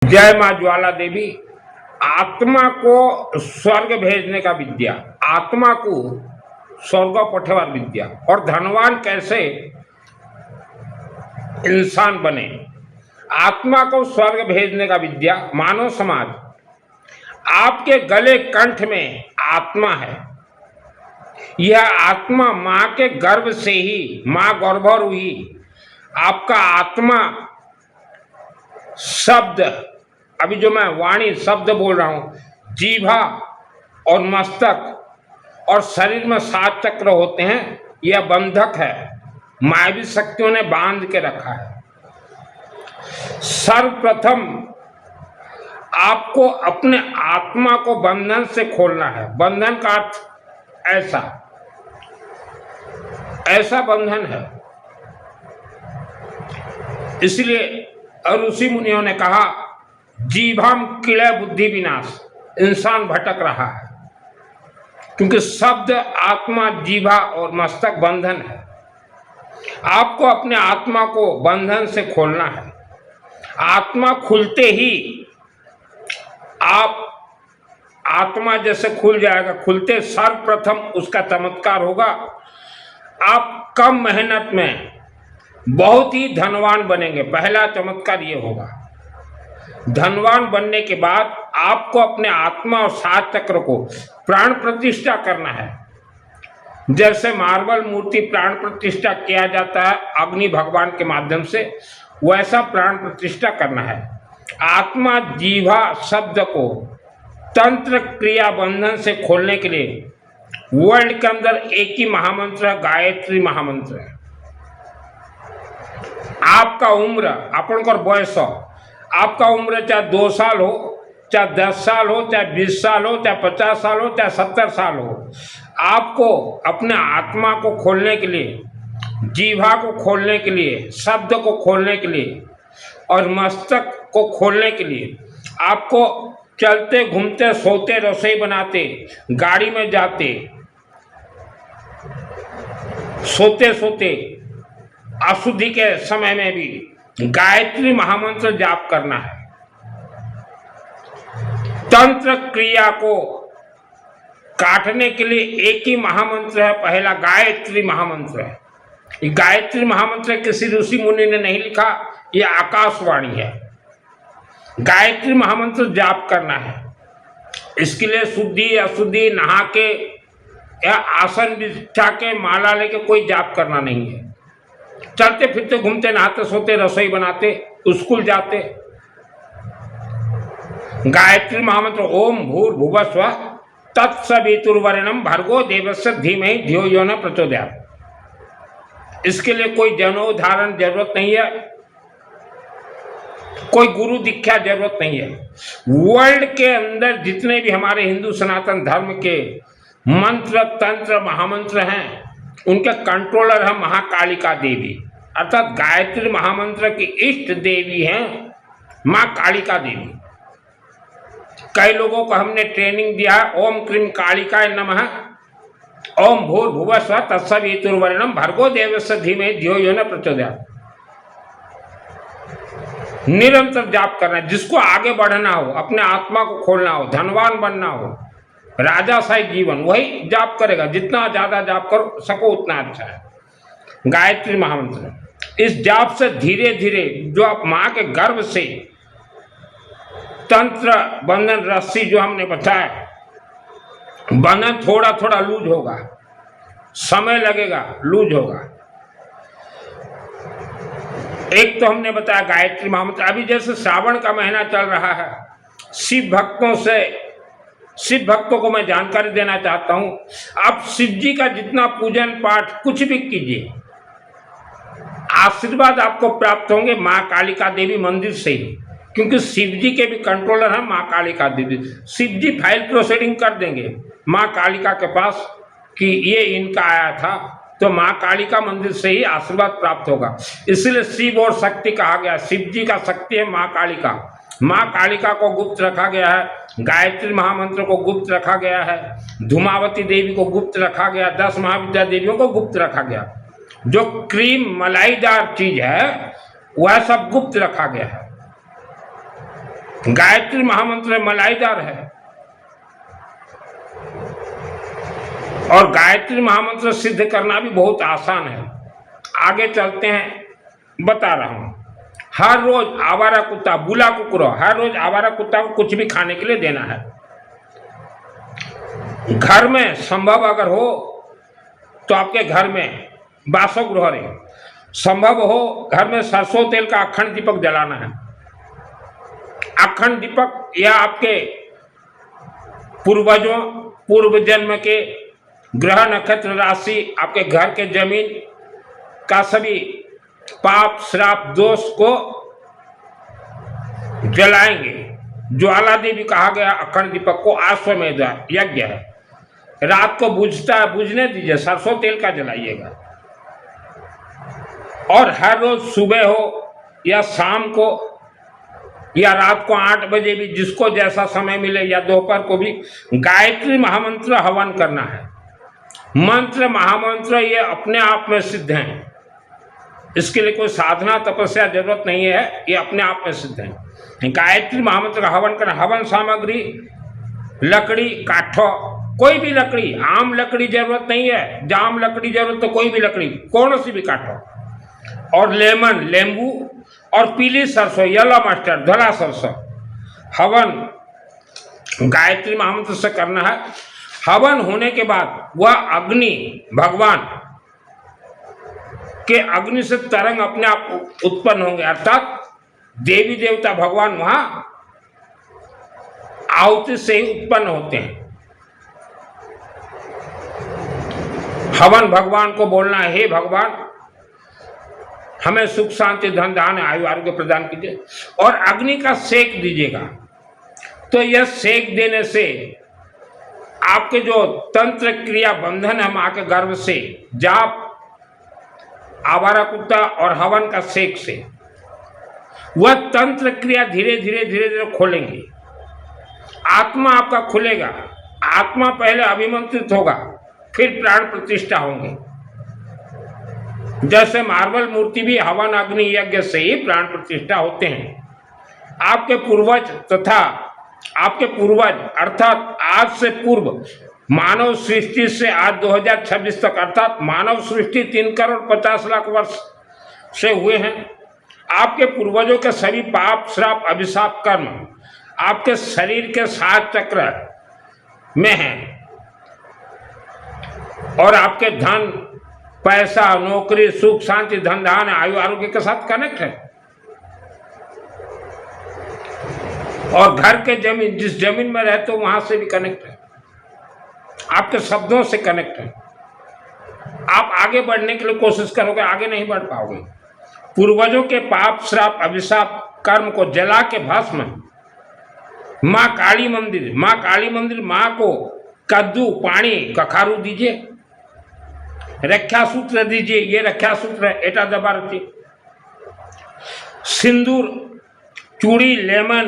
जय मां ज्वाला देवी। आत्मा को स्वर्ग भेजने का विद्या, आत्मा को स्वर्ग पठेवार विद्या, और धनवान कैसे इंसान बने, आत्मा को स्वर्ग भेजने का विद्या। मानव समाज, आपके गले कंठ में आत्मा है। यह आत्मा मां के गर्भ से ही, मां गर्भरूही, आपका आत्मा शब्द, अभी जो मैं वाणी शब्द बोल रहा हूं, जीभा और मस्तक और शरीर में 7 चक्र होते हैं। यह बंधक है, मायावी शक्तियों ने बांध के रखा है। सर्वप्रथम आपको अपने आत्मा को बंधन से खोलना है। बंधन का अर्थ ऐसा ऐसा बंधन है। इसलिए ऋषि मुनियों ने कहा, जीभम किले बुद्धि विनाश, इंसान भटक रहा है, क्योंकि शब्द, आत्मा, जीभा और मस्तक बंधन है। आपको अपने आत्मा को बंधन से खोलना है। आत्मा खुलते ही आप, आत्मा जैसे खुल जाएगा, खुलते सर्वप्रथम उसका चमत्कार होगा। आप कम मेहनत में बहुत ही धनवान बनेंगे। पहला चमत्कार ये होगा। धनवान बनने के बाद आपको अपने आत्मा और 7 चक्र को प्राण प्रतिष्ठा करना है। जैसे मार्बल मूर्ति प्राण प्रतिष्ठा किया जाता है अग्नि भगवान के माध्यम से, वैसा प्राण प्रतिष्ठा करना है। आत्मा, जीवा शब्द को तंत्र क्रिया बंधन से खोलने के लिए वर्ल्ड के अंदर एक ही महामंत्र है, गायत्री महामंत्र है। आपका उम्र, अपन को बयस, आपका उम्र चाहे 2 साल हो, चाहे 10 साल हो, चाहे 20 साल हो, चाहे 50 साल हो, चाहे 70 साल हो, आपको अपने आत्मा को खोलने के लिए, जीवा को खोलने के लिए, शब्द को खोलने के लिए और मस्तक को खोलने के लिए, आपको चलते घूमते, सोते, रसोई बनाते, गाड़ी में जाते, सोते सोते, अशुद्धि के समय में भी गायत्री महामंत्र जाप करना है। तंत्र क्रिया को काटने के लिए एक ही महामंत्र है, पहला गायत्री महामंत्र है। ये गायत्री महामंत्र किसी ऋषि मुनि ने नहीं लिखा, ये आकाशवाणी है। गायत्री महामंत्र जाप करना है। इसके लिए शुद्धि अशुद्धि, नहा के या आसन बिछा के, माला लेके कोई जाप करना नहीं है। चलते फिरते, घूमते, नहाते, सोते, रसोई बनाते, स्कूल जाते, गायत्री महामंत्र ओम भूर्भुवः स्वः तत्सवितुर्वरेण्यं भर्गो देवस्य धीमहि धियो यो न प्रचोदयात्। इसके लिए कोई जनोद्धारण जरूरत नहीं है, कोई गुरु दीक्षा जरूरत नहीं है। वर्ल्ड के अंदर जितने भी हमारे हिंदू सनातन धर्म के मंत्र, तंत्र, महामंत्र हैं, उनके कंट्रोलर है महाकालिका देवी, अर्थात गायत्री महामंत्र की इष्ट देवी हैं मां कालिका देवी। कई लोगों को हमने ट्रेनिंग दिया, ओम क्रीम कालिकाय नमः, ओम भूर्भुवः स्वः तत्सवितुर्वरेण्यं भर्गो देवस्य धीमहि धियो यो न प्रचोदयात्। निरंतर जाप करना है। जिसको आगे बढ़ना हो, अपने आत्मा को खोलना हो, धनवान बनना हो, राजाशाही जीवन, वही जाप करेगा। जितना ज्यादा जाप कर सको उतना अच्छा है। गायत्री महामंत्र, इस जाप से धीरे धीरे जो आप मां के गर्भ से तंत्र बंधन रस्सी जो हमने बताया, बंधन थोड़ा थोड़ा लूज होगा, समय लगेगा, लूज होगा। एक तो हमने बताया गायत्री महामंत्र। अभी जैसे श्रावण का महीना चल रहा है, शिव भक्तों को मैं जानकारी देना चाहता हूं, आप शिव जी का जितना पूजन पाठ कुछ भी कीजिए, आशीर्वाद आपको प्राप्त होंगे मां कालिका देवी मंदिर से ही, क्योंकि शिव जी के भी कंट्रोलर हैं मां कालिका देवी। शिव जी फाइल प्रोसीडिंग कर देंगे मां कालिका के पास कि ये इनका आया था, तो मां कालिका मंदिर से ही आशीर्वाद प्राप्त होगा। इसलिए शिव और शक्ति कहा गया। शिव जी का शक्ति है मां कालिका, मां कालिका को गुप्त रखा गया है, गायत्री महामंत्र को गुप्त रखा गया है, धूमावती देवी को गुप्त रखा गया, 10 महाविद्या देवियों को गुप्त रखा गया। जो क्रीम मलाईदार चीज है वह सब गुप्त रखा गया है। गायत्री महामंत्र मलाईदार है और गायत्री महामंत्र सिद्ध करना भी बहुत आसान है। आगे चलते हैं, बता रहा हूं। हर रोज आवारा कुत्ता, बुला कुकुरो, हर रोज आवारा कुत्ता को कुछ भी खाने के लिए देना है। घर में संभव अगर हो तो आपके घर में बासगृह रे संभव हो घर में सरसों तेल का अखंड दीपक जलाना है। अखंड दीपक या आपके पूर्वजों पूर्व जन्म के ग्रह नक्षत्र राशि आपके घर के जमीन का सभी पाप श्राप दोष को जलाएंगे। ज्वाला देवी कहा गया अखंड दीपक को आश्वमेध यज्ञ है। रात को बुझने दीजिए, सरसों तेल का जलाइएगा। और हर रोज सुबह हो या शाम को या रात को 8 बजे भी, जिसको जैसा समय मिले, या दोपहर को भी गायत्री महामंत्र हवन करना है। मंत्र महामंत्र ये अपने आप में सिद्ध हैं, इसके लिए कोई साधना तपस्या जरूरत नहीं है, ये अपने आप में सिद्ध है। गायत्री महामंत्र का हवन करना। हवन सामग्री लकड़ी, काठो, कोई भी लकड़ी, आम लकड़ी जरूरत नहीं है, जाम लकड़ी जरूरत तो कोई भी लकड़ी, कौन सी भी काठो, और लेमन लेंबू, और पीली सरसों, येलो मस्टर्ड, धला सरसों। हवन गायत्री महामंत्र से करना है। हवन होने के बाद वह अग्नि भगवान के अग्नि से तरंग अपने आप उत्पन्न होंगे, अर्थात देवी देवता भगवान वहां आहुति से ही उत्पन्न होते हैं। हवन भगवान को बोलना है, हे भगवान हमें सुख शांति धन धान्य आयु आरोग्य प्रदान कीजिए, और अग्नि का सेक दीजिएगा। तो यह सेक देने से आपके जो तंत्र क्रिया बंधन है मां के गर्भ से, जाप, आवारा कुत्ता और हवन का सेक से, वह तंत्र क्रिया धीरे धीरे धीरे धीरे खोलेंगी। आत्मा आपका खुलेगा। आत्मा पहले अभिमंत्रित होगा, फिर प्राण प्रतिष्ठा होंगे। जैसे मार्बल मूर्ति भी हवन अग्नि यज्ञ से ही प्राण प्रतिष्ठा होते हैं। आपके पूर्वज तथा आपके पूर्वज अर्थात आज से पूर्व मानव सृष्टि से आज 2026 तक, अर्थात मानव सृष्टि 3 करोड़ 50 लाख वर्ष से हुए हैं। आपके पूर्वजों के सभी पाप श्राप अभिशाप कर्म आपके शरीर के 7 चक्र में हैं, और आपके धन पैसा नौकरी सुख शांति धन धान्य आयु आरोग्य के साथ कनेक्ट है। और घर के जमीन, जिस जमीन में रहते हो वहां से भी कनेक्ट है, आपके शब्दों से कनेक्ट है। आप आगे बढ़ने के लिए कोशिश करोगे, आगे नहीं बढ़ पाओगे। पूर्वजों के पाप श्राप अभिशाप कर्म को जला के भस्म मां काली मंदिर मां को कद्दू पानी कखारू दीजिए, रक्षा सूत्र दीजिए। ये रक्षा सूत्र है, एटा दबा रखिए। सिंदूर चूड़ी लेमन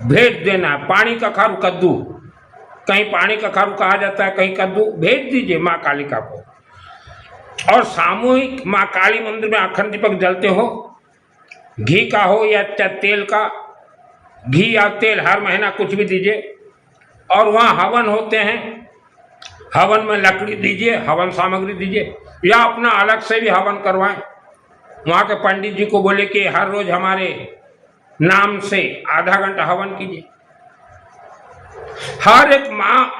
भेंट देना, पानी कखारू कद्दू, कहीं पानी कखारू कहा जाता है, कहीं कद्दू, भेंट दीजिए मां कालिका को। और सामूहिक मां काली मंदिर में अखंड दीपक जलते हो, घी का हो या तेल का, घी या तेल हर महीना कुछ भी दीजिए। और वहाँ हवन होते हैं, हवन में लकड़ी दीजिए, हवन सामग्री दीजिए, या अपना अलग से भी हवन करवाएं। वहाँ के पंडित जी को बोले कि हर रोज हमारे नाम से आधा घंटा हवन कीजिए। हर एक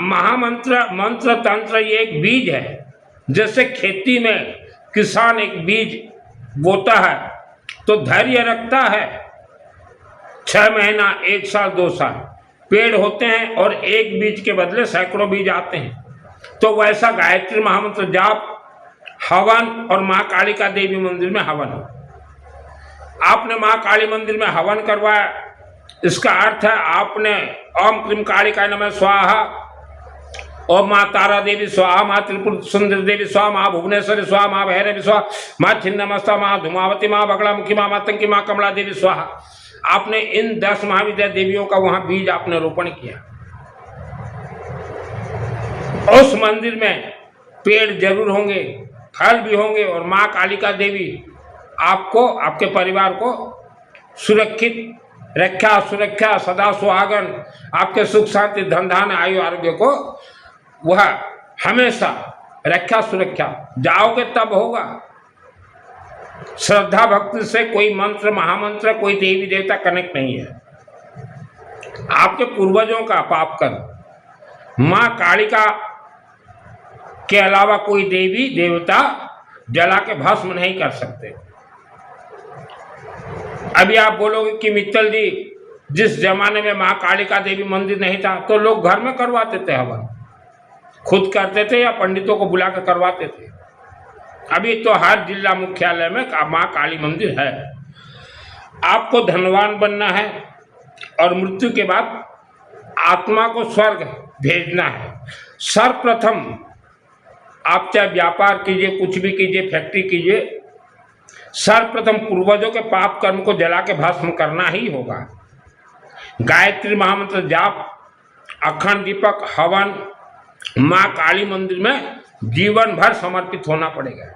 महामंत्र मंत्र तंत्र ये एक बीज है। जैसे खेती में किसान एक बीज बोता है तो धैर्य रखता है, 6 महीना 1 साल 2 साल पेड़ होते हैं, और एक बीज के बदले सैकड़ों बीज आते हैं। तो वैसा गायत्री महामंत्र जाप, हवन, और मां कालिका देवी मंदिर में हवन हो। आपने मां काली मंदिर में हवन करवाया, इसका अर्थ है आपने ओम क्लीम कालिका नमः स्वाहा, ओम मां तारा देवी स्वाहा, मां त्रिपुर सुंदर देवी स्वाहा, मां भुवनेश्वरी स्वाहा, मां भैरवी स्वाहा, मां छिन्नमस्ता, मां धूमावती, मां बगलामुखी, मां मातंकी, मां कमला देवी स्वाहा। आपने इन 10 महाविद्या देवियों का वहां बीज आपने रोपण किया। उस मंदिर में पेड़ जरूर होंगे, फल भी होंगे, और मां कालिका देवी आपको आपके परिवार को सुरक्षित रक्षा सुरक्षा सदा सुहागन, आपके सुख शांति धन धान आयु आरोग्य को वह हमेशा रक्षा सुरक्षा, जाओगे तब होगा। श्रद्धा भक्ति से कोई मंत्र महामंत्र कोई देवी देवता कनेक्ट नहीं है। आपके पूर्वजों का पाप कर्म, मां कालिका के अलावा कोई देवी देवता जला के भस्म नहीं कर सकते। अभी आप बोलोगे कि मित्तल जी, जिस जमाने में मां कालिका देवी मंदिर नहीं था तो लोग घर में करवाते थे हवन, खुद करते थे या पंडितों को बुला कर करवाते थे। अभी तो हर जिला मुख्यालय में मां काली मंदिर है। आपको धनवान बनना है और मृत्यु के बाद आत्मा को स्वर्ग भेजना है। सर्वप्रथम आप चाहे व्यापार कीजिए, कुछ भी कीजिए, फैक्ट्री कीजिए, सर्वप्रथम पूर्वजों के पाप कर्म को जला के भस्म करना ही होगा। गायत्री महामंत्र जाप, अखंड दीपक, हवन, मां काली मंदिर में जीवन भर समर्पित होना पड़ेगा।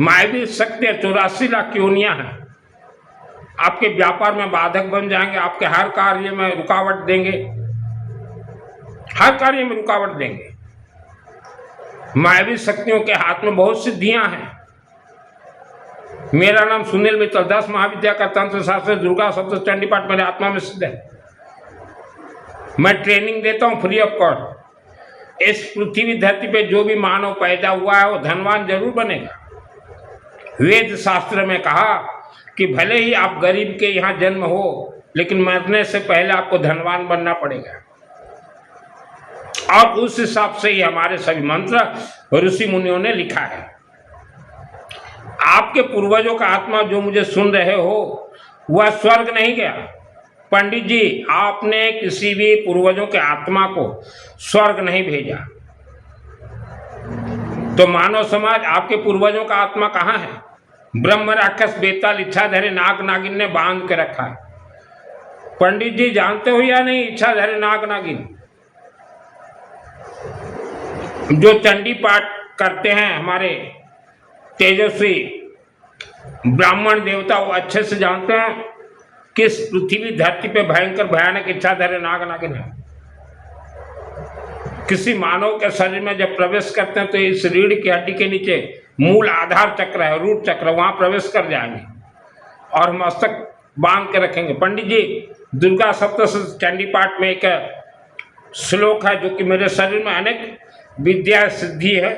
मायवी शक्ति 84 लाख योनियां हैं, आपके व्यापार में बाधक बन जाएंगे, आपके हर कार्य में रुकावट देंगे, हर कार्य में रुकावट देंगे। मायावी शक्तियों के हाथ में बहुत सिद्धियां हैं। मेरा नाम सुनील मित्तल, 10 महाविद्या का तंत्र शास्त्र दुर्गा सप्तशती चंडी पाठ मेरे आत्मा में सिद्ध है। मैं ट्रेनिंग देता हूं फ्री ऑफ कॉस्ट। इस पृथ्वी धरती पे जो भी मानव पैदा हुआ है वो धनवान जरूर बनेगा। वेद शास्त्र में कहा कि भले ही आप गरीब के यहाँ जन्म हो, लेकिन मरने से पहले आपको धनवान बनना पड़ेगा। और उस हिसाब से ही हमारे सभी मंत्र ऋषि मुनियों ने लिखा है। आपके पूर्वजों का आत्मा जो मुझे सुन रहे हो, वह स्वर्ग नहीं गया। पंडित जी, आपने किसी भी पूर्वजों के आत्मा को स्वर्ग नहीं भेजा। तो मानव समाज आपके पूर्वजों का आत्मा कहाँ है? ब्रह्म राक्षस बेताल इच्छाधारी नाग नागिन ने बांध के रखा है। पंडित जी जानते हो या नहीं इच्छाधारी नाग नागिन? जो चंडी पाठ करते हैं हमारे तेजस्वी ब्राह्मण देवता, वो अच्छे से जानते हैं किस पृथ्वी धरती पे भयंकर भयानक इच्छाधारी नाग नागिन है। किसी मानव के शरीर में जब प्रवेश करते हैं तो इस रीढ़ की हड्डी के नीचे मूल आधार चक्र है, रूट चक्र, वहां प्रवेश कर जाएंगे और मस्तक बांध के रखेंगे। पंडित जी, दुर्गा सप्तशती चंडी पाठ में एक श्लोक है जो कि मेरे शरीर में अनेक विद्या सिद्धि है।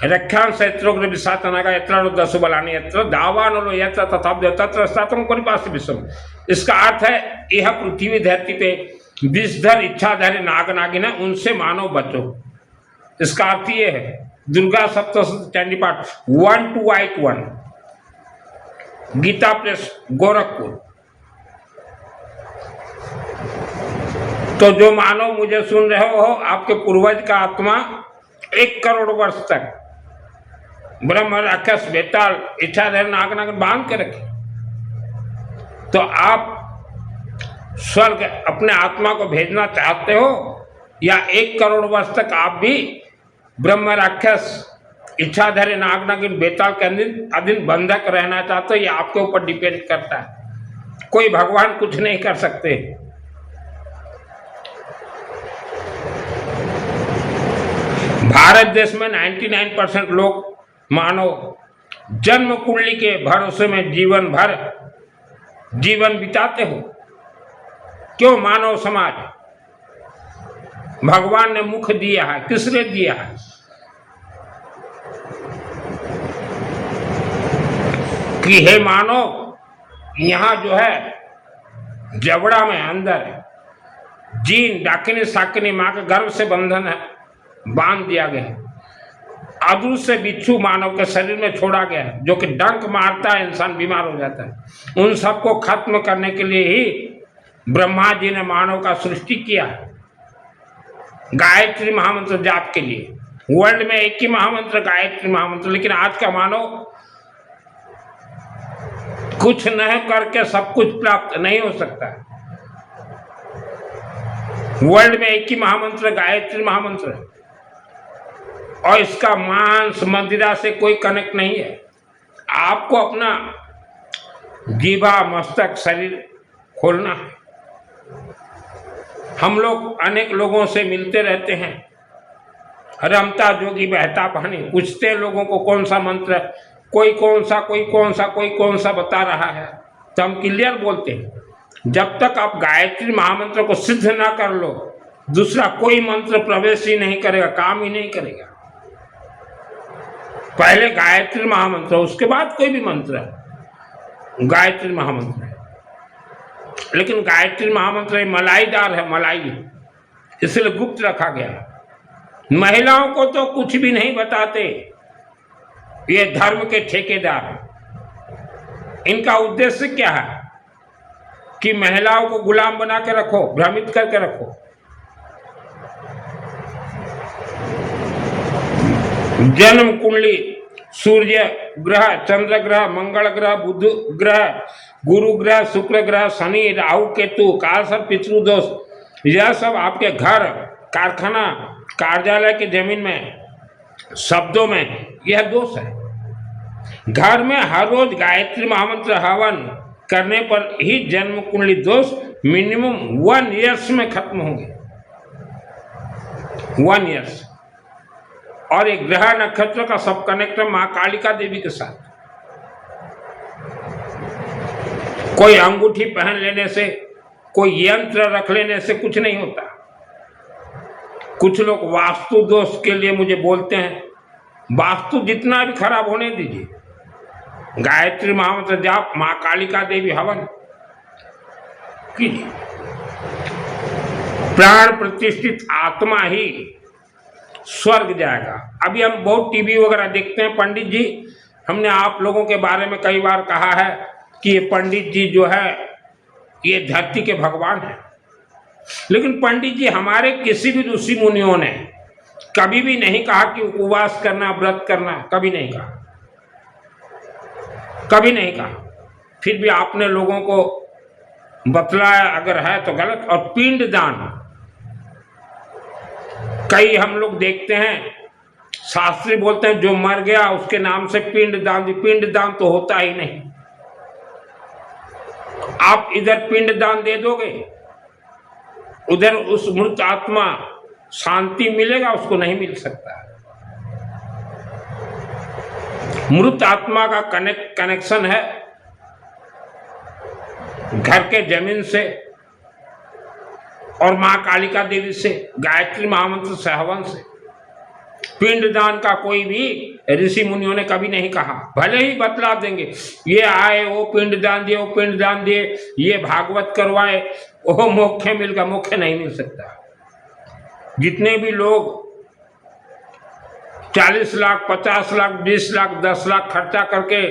रक्षांश यत्रोग्र विषातनागा यत्र दसु बलानि यत्र दावानलो यत्र तथा तत्र स्थातम कोनिपास विश्वम। इसका अर्थ है यह पृथ्वी धरती पे विषधर इच्छाधारी नाग नागिन है, उनसे मानव बचो। इसका अर्थ ये है। दुर्गा सप्तशती चंडी पाठ 1281, गीता प्रेस गोरखपुर। तो जो मानव मुझे सुन रहे हो, आपके पूर्वज का आत्मा 1 करोड़ वर्ष तक ब्रह्म राक्षस बेताल इच्छाधारी नाग नागिन बांध के रखे। तो आप स्वर्ग अपने आत्मा को भेजना चाहते हो या 1 करोड़ वर्ष तक आप भी ब्रह्म राक्षस इच्छाधारी नाग नागिन बेताल के अधीन बंधक रहना चाहते हो? ये आपके ऊपर डिपेंड करता है। कोई भगवान कुछ नहीं कर सकते। भारत देश में 99% लोग मानव जन्म कुंडली के भरोसे में जीवन भर जीवन बिताते हो। क्यों? मानव समाज, भगवान ने मुख दिया है, किसने दिया है? कि हे मानव, यहाँ जो है जबड़ा में अंदर जीन डाकिनी साकिनी माँ के गर्भ से बंधन है, बांध दिया गया है। अदृश्य बिच्छू मानव के शरीर में छोड़ा गया है, जो कि डंक मारता है, इंसान बीमार हो जाता है। उन सबको खत्म करने के लिए ही ब्रह्मा जी ने मानव का सृष्टि किया है। गायत्री महामंत्र जाप के लिए वर्ल्ड में एक ही महामंत्र गायत्री महामंत्र, लेकिन आज का मानव कुछ नहीं करके सब कुछ प्राप्त नहीं हो सकता। वर्ल्ड में एक ही महामंत्र गायत्री महामंत्र है और इसका मांस मंदिरा से कोई कनेक्ट नहीं है। आपको अपना जीवा मस्तक शरीर खोलना है। हम लोग अनेक लोगों से मिलते रहते हैं, रमता जोगी बहता पानी, पूछते लोगों को कौन सा मंत्र, कोई कौन सा बता रहा है, तो हम क्लियर बोलते हैं जब तक आप गायत्री महामंत्र को सिद्ध ना कर लो दूसरा कोई मंत्र प्रवेश ही नहीं करेगा, काम ही नहीं करेगा। पहले गायत्री महामंत्र, उसके बाद कोई भी मंत्र, गायत्री महामंत्र है। लेकिन गायत्री महामंत्र मलाईदार है, मलाई, इसलिए गुप्त रखा गया। महिलाओं को तो कुछ भी नहीं बताते, ये धर्म के ठेकेदार। इनका उद्देश्य क्या है कि महिलाओं को गुलाम बना के रखो, भ्रमित करके रखो। जन्म कुंडली, सूर्य ग्रह, चंद्र ग्रह, मंगल ग्रह, बुध ग्रह, गुरु ग्रह, शुक्र ग्रह, शनि, राहु, केतु, कालसर्प, पितृदोष, यह सब आपके घर, कारखाना, कार्यालय की जमीन में, शब्दों में यह दोष है। घर में हर रोज गायत्री महामंत्र हवन करने पर ही जन्म कुंडली दोष मिनिमम 1 ईयर्स में खत्म होंगे, 1 ईयर्स। और एक ग्रह नक्षत्र का सब कनेक्टर मां कालिका देवी के साथ। कोई अंगूठी पहन लेने से, कोई यंत्र रख लेने से कुछ नहीं होता। कुछ लोग वास्तु दोष के लिए मुझे बोलते हैं, वास्तु जितना भी खराब होने दीजिए, गायत्री महामंत्र जाप, मां कालिका देवी हवन कीजिए। प्राण प्रतिष्ठित आत्मा ही स्वर्ग जाएगा। अभी हम बहुत टीवी वगैरह देखते हैं, पंडित जी, हमने आप लोगों के बारे में कई बार कहा है कि ये पंडित जी जो है ये धरती के भगवान हैं। लेकिन पंडित जी, हमारे किसी भी ऋषि मुनियों ने कभी भी नहीं कहा कि उपवास करना, व्रत करना, कभी नहीं कहा, कभी नहीं कहा। फिर भी आपने लोगों को बतलाया, अगर है तो गलत। और पिंड दान, कई हम लोग देखते हैं शास्त्री बोलते हैं जो मर गया उसके नाम से पिंड दान दी। पिंड दान तो होता ही नहीं। आप इधर पिंड दान दे दोगे, उधर उस मृत आत्मा शांति मिलेगा, उसको नहीं मिल सकता। मृत आत्मा का कनेक्शन है घर के जमीन से और मां कालिका देवी से, गायत्री महामंत्र से, हवन से। पिंडदान का कोई भी ऋषि मुनियों ने कभी नहीं कहा, भले ही बतला देंगे, ये आए वो पिंडदान दिए, वो पिंडदान दिए, ये भागवत करवाए, वो मोक्ष मिल गया। मोक्ष नहीं मिल सकता। जितने भी लोग 40 लाख, 50 लाख, 20 लाख, 10 लाख खर्चा करके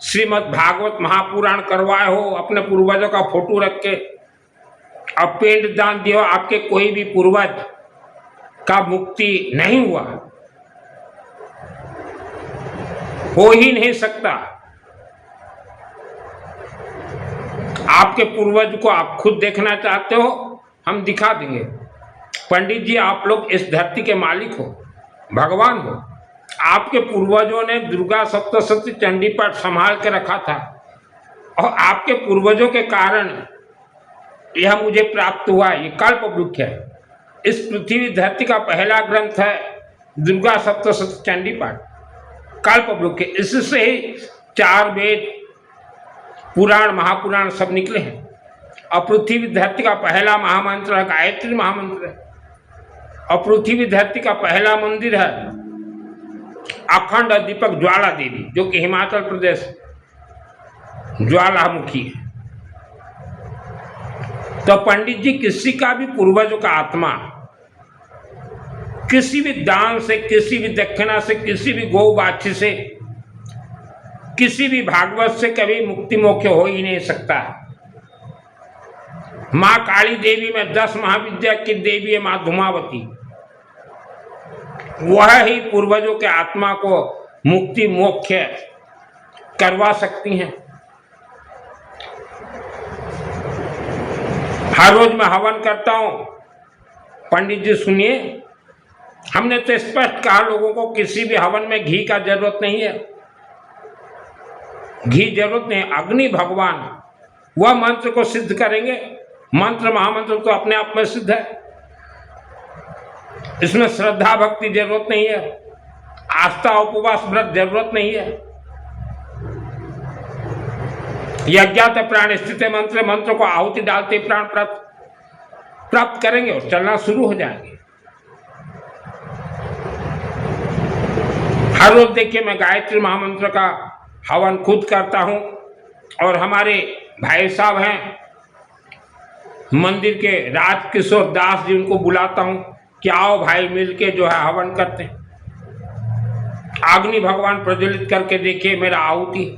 श्रीमद् भागवत महापुराण करवाए हो, अपने पूर्वजों का फोटो रख के, अब पिंड दान दियो, आपके कोई भी पूर्वज का मुक्ति नहीं हुआ, हो ही नहीं सकता। आपके पूर्वज को आप खुद देखना चाहते हो, हम दिखा देंगे। पंडित जी, आप लोग इस धरती के मालिक हो, भगवान हो। आपके पूर्वजों ने दुर्गा सप्तशती चंडी पाठ संभाल के रखा था, और आपके पूर्वजों के कारण यह मुझे प्राप्त हुआ। ये कल्प वृक्ष है। इस पृथ्वी धरती का पहला ग्रंथ है दुर्गा सप्तशती चंडी पाठ, कल्प वृक्ष। इससे ही 4 वेद, पुराण, महापुराण सब निकले हैं। और पृथ्वी धरती का पहला महामंत्र है गायत्री महामंत्र है। और पृथ्वी धरती का पहला मंदिर है अखंड दीपक ज्वाला देवी, जो कि हिमाचल प्रदेश ज्वालामुखी है। तो पंडित जी, किसी का भी पूर्वजों का आत्मा किसी भी दान से, किसी भी दक्षिणा से, किसी भी गौ बाछी से, किसी भी भागवत से कभी मुक्ति मोक्ष हो ही नहीं सकता। मां काली देवी में 10 महाविद्या की देवी है मां धूमावती। वह ही पूर्वजों के आत्मा को मुक्ति मोक्ष करवा सकती हैं। हर रोज मैं हवन करता हूं। पंडित जी सुनिए, हमने तो स्पष्ट कहा लोगों को, किसी भी हवन में घी का जरूरत नहीं है। घी जरूरत नहीं, अग्नि भगवान वह मंत्र को सिद्ध करेंगे। मंत्र महामंत्र तो अपने आप में सिद्ध है, इसमें श्रद्धा भक्ति जरूरत नहीं है, आस्था उपवास व्रत जरूरत नहीं है। यज्ञात प्राण स्थित मंत्र, मंत्र को आहुति डालते प्राण प्राप्त करेंगे और चलना शुरू हो जाएंगे। हर रोज देखिए मैं गायत्री महामंत्र का हवन खुद करता हूं और हमारे भाई साहब हैं मंदिर के राजकिशोर दास जी, उनको बुलाता हूं कि आओ भाई मिलके जो है हवन करते हैं। अग्नि भगवान प्रज्वलित करके देखिए मेरा आहुति।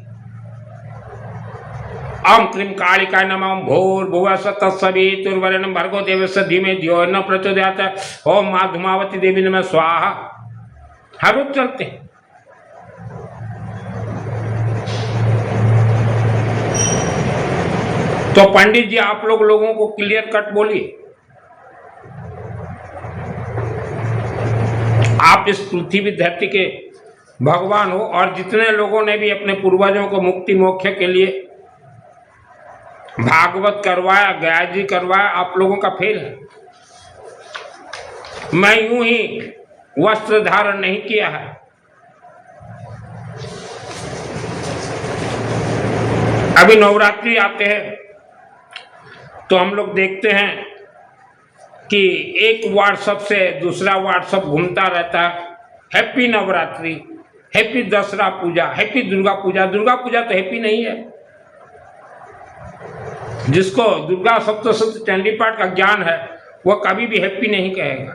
ओम क्रीम कालिकाय नमः, भूर्भुवः स्वः तत्सवितुर्वरेण्यं भर्गो देवस्य धीमहि धियो न प्रचोदयात्। ओम मां धूमावती देवी नमः स्वाहा। हर रोज चलते हैं। तो पंडित जी आप लोगों को क्लियर कट बोलिए, आप इस पृथ्वी धरती के भगवान हो और जितने लोगों ने भी अपने पूर्वजों को मुक्ति मोक्ष के लिए भागवत करवाया, गायत्री करवाया, आप लोगों का फेल है। मैं यूं ही वस्त्र धारण नहीं किया है। अभी नवरात्रि आते हैं तो हम लोग देखते हैं कि एक व्हाट्सएप से दूसरा व्हाट्सएप घूमता रहता है, हैप्पी नवरात्रि, हैप्पी दशहरा पूजा, हैप्पी दुर्गा पूजा। दुर्गा पूजा तो हैप्पी नहीं है। जिसको दुर्गा सप्तशती चंडी पाठ का ज्ञान है वह कभी भी हैप्पी नहीं कहेगा।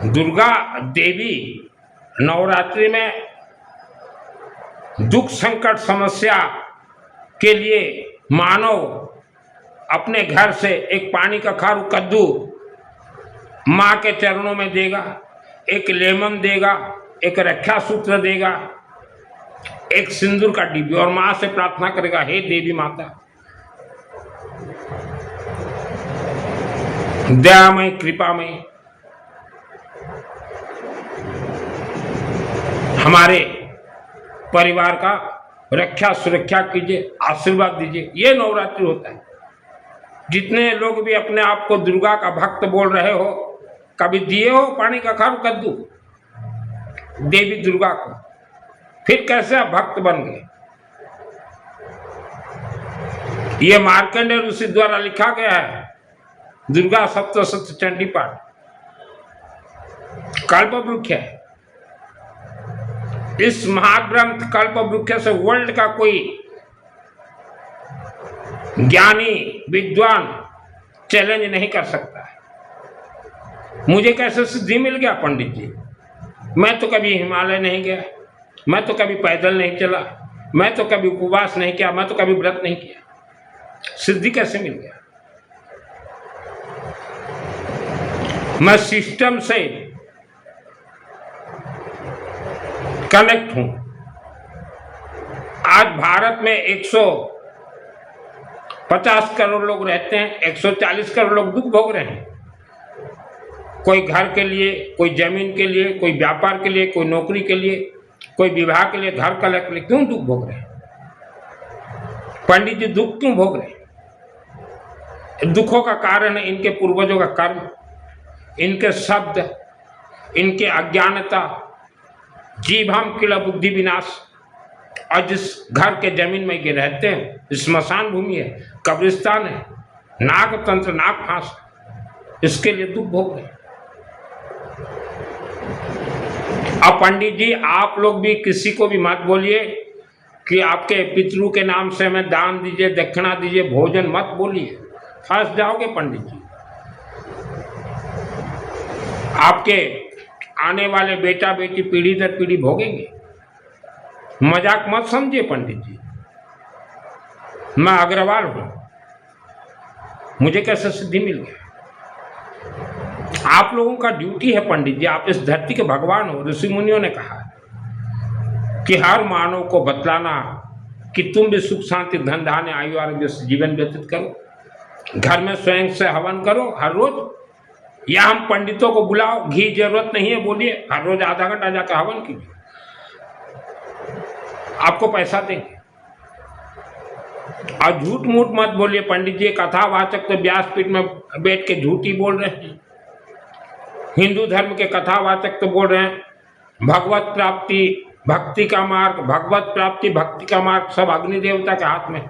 दुर्गा देवी नवरात्रि में दुख संकट समस्या के लिए मानव अपने घर से एक पानी का खारू कद्दू माँ के चरणों में देगा, एक लेमन देगा, एक रक्षा सूत्र देगा, एक सिंदूर का डिब्बी और माँ से प्रार्थना करेगा, हे देवी माता दयामय कृपामय हमारे परिवार का रक्षा सुरक्षा कीजिए, आशीर्वाद दीजिए। ये नवरात्रि होता है। जितने लोग भी अपने आप को दुर्गा का भक्त बोल रहे हो, कभी दिए हो पानी का खारू कद्दू देवी दुर्गा को? फिर कैसे आप भक्त बन गए? ये मार्कंडेय ऋषि द्वारा लिखा गया है, दुर्गा सप्तशती चंडी पाठ कल्प वृक्ष है। इस महाग्रंथ कल्प वृक्ष से वर्ल्ड का कोई ज्ञानी विद्वान चैलेंज नहीं कर सकता है। मुझे कैसे सिद्धि मिल गया पंडित जी? मैं तो कभी हिमालय नहीं गया, मैं तो कभी पैदल नहीं चला, मैं तो कभी उपवास नहीं किया, मैं तो कभी व्रत नहीं किया। सिद्धि कैसे मिल गया? मैं सिस्टम से कनेक्ट हूं। आज भारत में 150 करोड़ लोग रहते हैं, 140 करोड़ लोग दुख भोग रहे हैं। कोई घर के लिए, कोई जमीन के लिए, कोई व्यापार के लिए, कोई नौकरी के लिए, कोई विवाह के लिए, घर कलह के लिए क्यों दुख भोग रहे हैं? पंडित जी दुख क्यों भोग रहे हैं? दुखों का कारण है इनके पूर्वजों का कर्म, इनके शब्द, इनके अज्ञानता, जीभाम किला बुद्धि विनाश। और जिस घर के जमीन में ये रहते हैं स्मशान भूमि है, कब्रिस्तान है, नाग तंत्र, नाग फांस, इसके लिए दुख भोग रहे हैं। अब पंडित जी आप लोग भी किसी को भी मत बोलिए कि आपके पितरों के नाम से हमें दान दीजिए, दक्षिणा दीजिए, भोजन मत बोलिए, फंस जाओगे पंडित जी। आपके आने वाले बेटा बेटी पीढ़ी दर पीढ़ी भोगेंगे। मजाक मत समझिए पंडित जी। मैं अग्रवाल हूं, मुझे कैसे सिद्धि मिल गया? आप लोगों का ड्यूटी है पंडित जी, आप इस धरती के भगवान हो। ऋषि मुनियों ने कहा कि हर मानव को बतलाना कि तुम भी सुख शांति धन धान्य आयु आरोग्य से जीवन व्यतीत करो, घर में स्वयं से हवन करो हर रोज, या हम पंडितों को बुलाओ, घी जरूरत नहीं है बोलिए, हर रोज आधा घंटा जाकर हवन कीजिए। आपको पैसा देंगे। और झूठ मूठ मत बोलिए पंडित जी, कथावाचक तो व्यासपीठ में बैठ के झूठ ही बोल रहे हैं। हिंदू धर्म के कथावाचक तो बोल रहे हैं भगवत प्राप्ति भक्ति का मार्ग, भगवत प्राप्ति भक्ति का मार्ग सब अग्नि देवता के हाथ में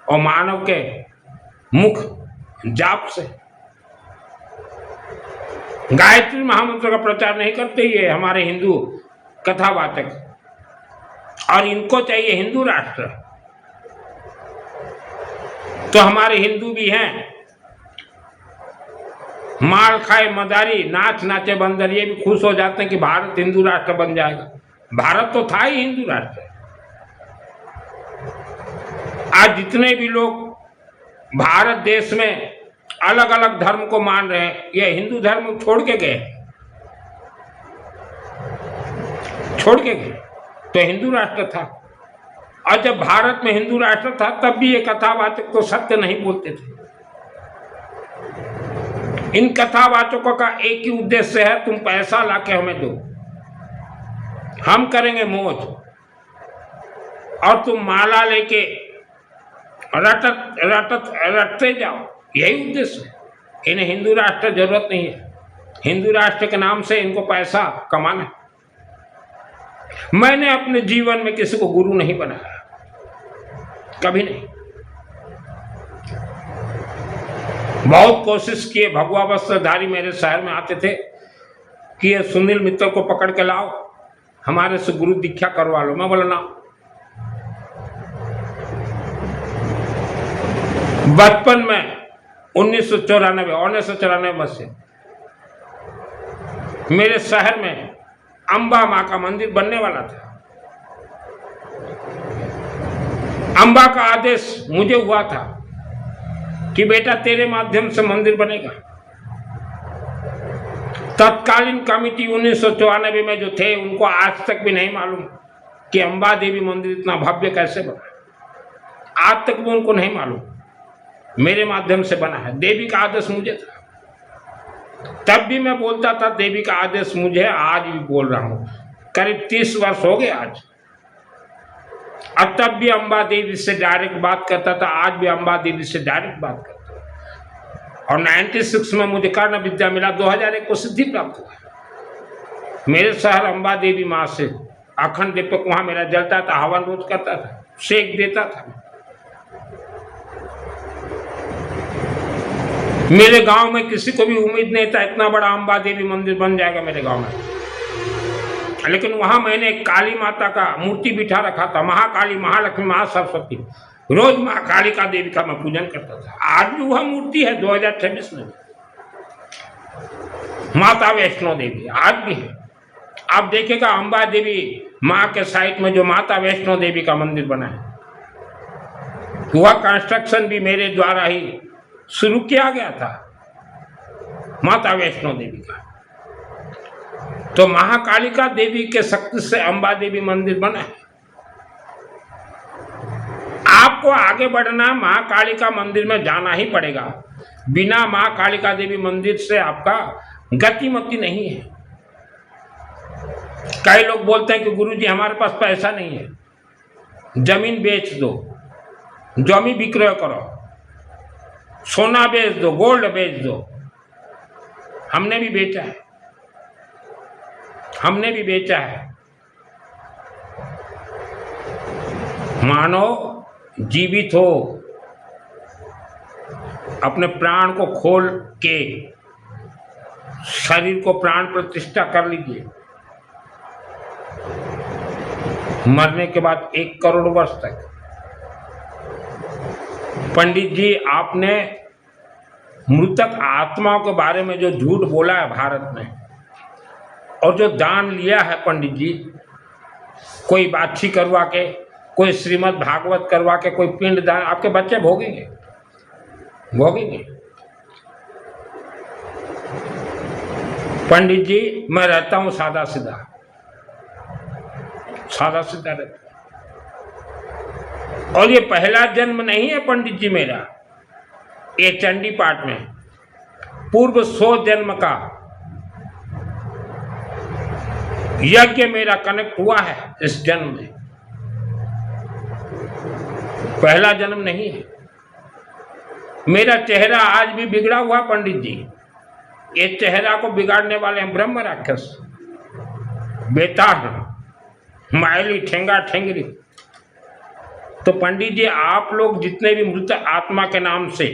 और मानव के मुख जाप से। गायत्री महामंत्र का प्रचार नहीं करते ये हमारे हिंदू कथावाचक, और इनको चाहिए हिंदू राष्ट्र। तो हमारे हिंदू भी हैं, माल खाए मदारी नाच नाचे बंदर, ये भी खुश हो जाते हैं कि भारत हिंदू राष्ट्र बन जाएगा। भारत तो था ही हिंदू राष्ट्र। आज जितने भी लोग भारत देश में अलग अलग धर्म को मान रहे हैं, ये हिंदू धर्म छोड़ के गए, तो हिंदू राष्ट्र था। और जब भारत में हिंदू राष्ट्र था तब भी ये कथावाचक तो सत्य नहीं बोलते थे। इन कथावाचकों का एक ही उद्देश्य है, तुम पैसा लाके हमें दो, हम करेंगे मौज, और तुम माला लेके रटते जाओ, यही उद्देश्य है। इन्हें हिंदू राष्ट्र जरूरत नहीं है। हिंदू राष्ट्र के नाम से इनको पैसा कमाना है। मैंने अपने जीवन में किसी को गुरु नहीं बनाया, कभी नहीं। बहुत कोशिश किए, भगवा वस्त्रधारी मेरे शहर में आते थे कि ये सुनील मित्तल को पकड़ के लाओ, हमारे से गुरु दीक्षा करवा लो। मैं बोला ना। बचपन में 1994 में से मेरे शहर में अंबा माँ का मंदिर बनने वाला था। अंबा का आदेश मुझे हुआ था कि बेटा तेरे माध्यम से मंदिर बनेगा। तत्कालीन कमेटी 1994 में जो थे उनको आज तक भी नहीं मालूम कि अंबा देवी मंदिर इतना भव्य कैसे बना। आज तक भी उनको नहीं मालूम, मेरे माध्यम से बना है। देवी का आदेश मुझे था, तब भी मैं बोलता था देवी का आदेश मुझे, आज भी बोल रहा हूं। करीब 30 वर्ष हो गए आज। और तब भी अंबा देवी से डायरेक्ट बात करता था, आज भी अंबा देवी से डायरेक्ट बात करता हूं। और 96 में मुझे कर्ण विद्या मिला, 2001 को सिद्धि प्राप्त हुआ। मेरे शहर अंबा देवी माँ से अखंड दीपक वहां मेरा जलता था, हवन रोज करता था, सेक देता था। मेरे गांव में किसी को भी उम्मीद नहीं था इतना बड़ा अंबा देवी मंदिर बन जाएगा मेरे गांव में। लेकिन वहां मैंने एक काली माता का मूर्ति बिठा रखा था, महाकाली, महालक्ष्मी, महासरस्वती। रोज माँ कालिका देवी का मैं पूजन करता था। आज भी वह मूर्ति है 2026 में। माता वैष्णो देवी आज भी है। आप देखिएगा अंबा देवी माँ के साइड में जो माता वैष्णो देवी का मंदिर बना है, वह कंस्ट्रक्शन भी मेरे द्वारा ही शुरू किया गया था, माता वैष्णो देवी का। तो महाकालिका देवी के शक्ति से अंबा देवी मंदिर बना है। आपको आगे बढ़ना, महाकालिका मंदिर में जाना ही पड़ेगा। बिना महाकालिका देवी मंदिर से आपका गतिमति नहीं है। कई लोग बोलते हैं कि गुरुजी हमारे पास पैसा नहीं है, जमीन बेच दो, जमीन विक्रय करो, सोना बेच दो, गोल्ड बेच दो। हमने भी बेचा है, हमने भी बेचा है। मानो जीवित हो, अपने प्राण को खोल के शरीर को प्राण प्रतिष्ठा कर लीजिए। मरने के बाद 1 करोड़ वर्ष तक। पंडित जी आपने मृतक आत्माओं के बारे में जो झूठ बोला है भारत में, और जो दान लिया है पंडित जी, कोई बाछी करवा के, कोई श्रीमद् भागवत करवा के, कोई पिंड दान, आपके बच्चे भोगेंगे, भोगेंगे। पंडित जी मैं रहता हूं सादा सीधा, सादा सीधा रहता। और ये पहला जन्म नहीं है पंडित जी मेरा, ये चंडी पाठ में पूर्व 100 जन्म का यज्ञ मेरा कनेक्ट हुआ है इस जन्म में। पहला जन्म नहीं है। मेरा चेहरा आज भी बिगड़ा हुआ पंडित जी, ये चेहरा को बिगाड़ने वाले हैं ब्रह्म राक्षस, बेताल, मायली, ठेंगा ठेंगरी। तो पंडित जी आप लोग जितने भी मृत आत्मा के नाम से,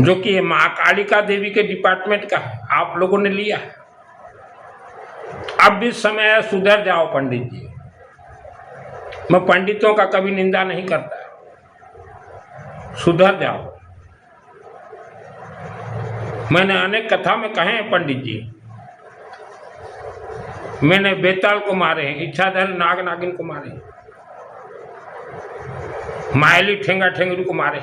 जो कि ये महाकालिका देवी के डिपार्टमेंट का है, आप लोगों ने लिया है, अब भी समय है, सुधर जाओ पंडित जी। मैं पंडितों का कभी निंदा नहीं करता, सुधर जाओ। मैंने अनेक कथा में कहे हैं पंडित जी, मैंने बेताल को मारे हैं, इच्छाधर नाग नागिन को मारे, मायली ठेंगा ठेंगरी को मारे।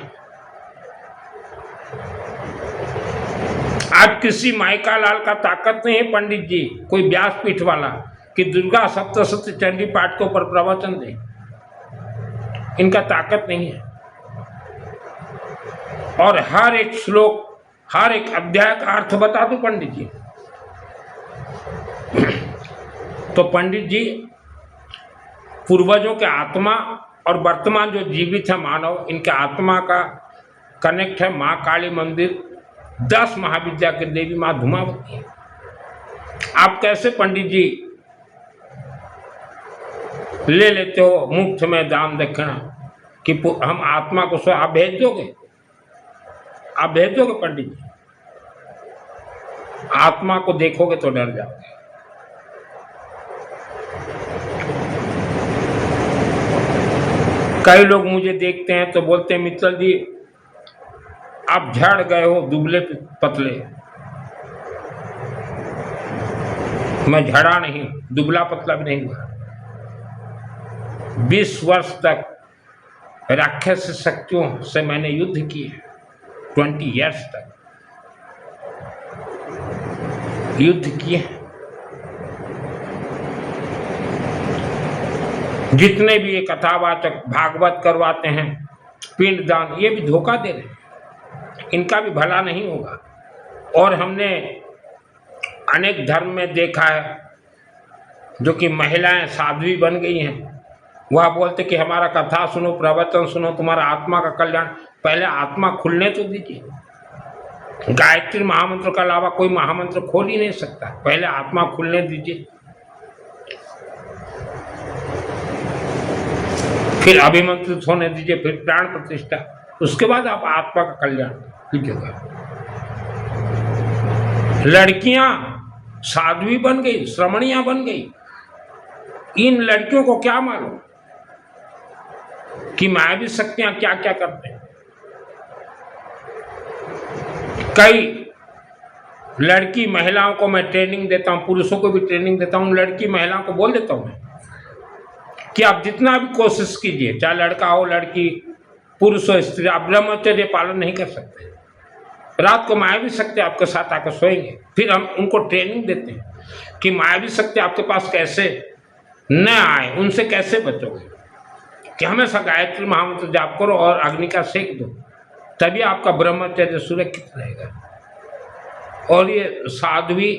आज किसी माइका लाल का ताकत नहीं है पंडित जी, कोई व्यासपीठ वाला, कि दुर्गा सप्तशती चंडी पाठ के ऊपर प्रवचन दे, इनका ताकत नहीं है। और हर एक श्लोक, हर एक अध्याय का अर्थ बता दो पंडित जी। तो पंडित जी पूर्वजों के आत्मा और वर्तमान जो जीवित है मानव, इनके आत्मा का कनेक्ट है माँ काली मंदिर, 10 महाविद्या के देवी माँ धूमावती है। आप कैसे पंडित जी ले लेते हो मुफ्त में दान दक्षिणा कि हम आत्मा को सो आप भेज दोगे? आप भेज दोगे पंडित जी? आत्मा को देखोगे तो डर जाओगे। कई लोग मुझे देखते हैं तो बोलते हैं मित्तल जी आप झड़ गए हो, दुबले पतले। मैं झड़ा नहीं, दुबला पतला भी नहीं हुआ। 20 वर्ष तक राक्षस शक्तियों से मैंने युद्ध किए, 20 इयर्स तक युद्ध किए। जितने भी ये कथावाचक भागवत करवाते हैं, पिंडदान, ये भी धोखा दे रहे हैं, इनका भी भला नहीं होगा। और हमने अनेक धर्म में देखा है जो कि महिलाएं साध्वी बन गई हैं, वह बोलते कि हमारा कथा सुनो, प्रवचन सुनो, तुम्हारा आत्मा का कल्याण। पहले आत्मा खुलने तो दीजिए। गायत्री महामंत्र के अलावा कोई महामंत्र खोल ही नहीं सकता, पहले आत्मा खुलने दीजिए, फिर अभिमंत्रित होने दीजिए, फिर प्राण प्रतिष्ठा, उसके बाद आप आत्मा का कल्याण कीजिएगा। लड़कियां साध्वी बन गई, श्रमणियां बन गई। इन लड़कियों को क्या मालूम कि मायावी शक्तियां क्या क्या करते हैं। कई लड़की महिलाओं को मैं ट्रेनिंग देता हूं, पुरुषों को भी ट्रेनिंग देता हूं। लड़की महिलाओं को बोल देता हूं मैं कि आप जितना भी कोशिश कीजिए, चाहे लड़का हो लड़की, पुरुष हो स्त्री, आप ब्रह्मचर्य पालन नहीं कर सकते। रात को मायावी शक्ति आपके साथ आकर सोएंगे, फिर हम उनको ट्रेनिंग देते हैं कि मायावी शक्ति आपके पास कैसे न आए, उनसे कैसे बचोगे। कि हमेशा गायत्री महामंत्र जाप करो और अग्नि का सेक दो, तभी आपका ब्रह्मचर्य सुरक्षित रहेगा। और ये साध्वी,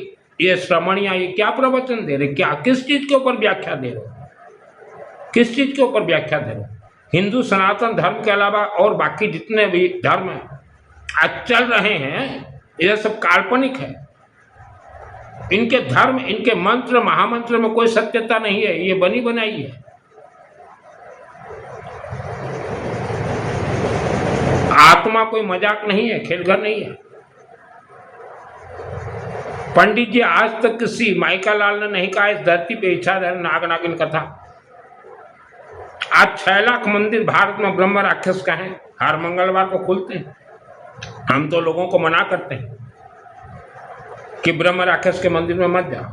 ये श्रमणियां, ये क्या प्रवचन दे रहे, क्या किस चीज के ऊपर व्याख्या दे रहे हो, किस चीज के ऊपर व्याख्या दे रहे हो? हिंदू सनातन धर्म के अलावा और बाकी जितने भी धर्म आज चल रहे हैं, ये सब काल्पनिक है। इनके धर्म, इनके मंत्र, महामंत्र में कोई सत्यता नहीं है, ये बनी बनाई है। आत्मा कोई मजाक नहीं है, खेलघर नहीं है। पंडित जी आज तक किसी माइका लाल ने नहीं कहा इस धरती पे इच्छाधर नाग नागिन कथा। आज 6 लाख मंदिर भारत में ब्रह्म राक्षस का है, हर मंगलवार को खुलते हैं। हम तो लोगों को मना करते हैं कि ब्रह्म राक्षस के मंदिर में मत जाओ,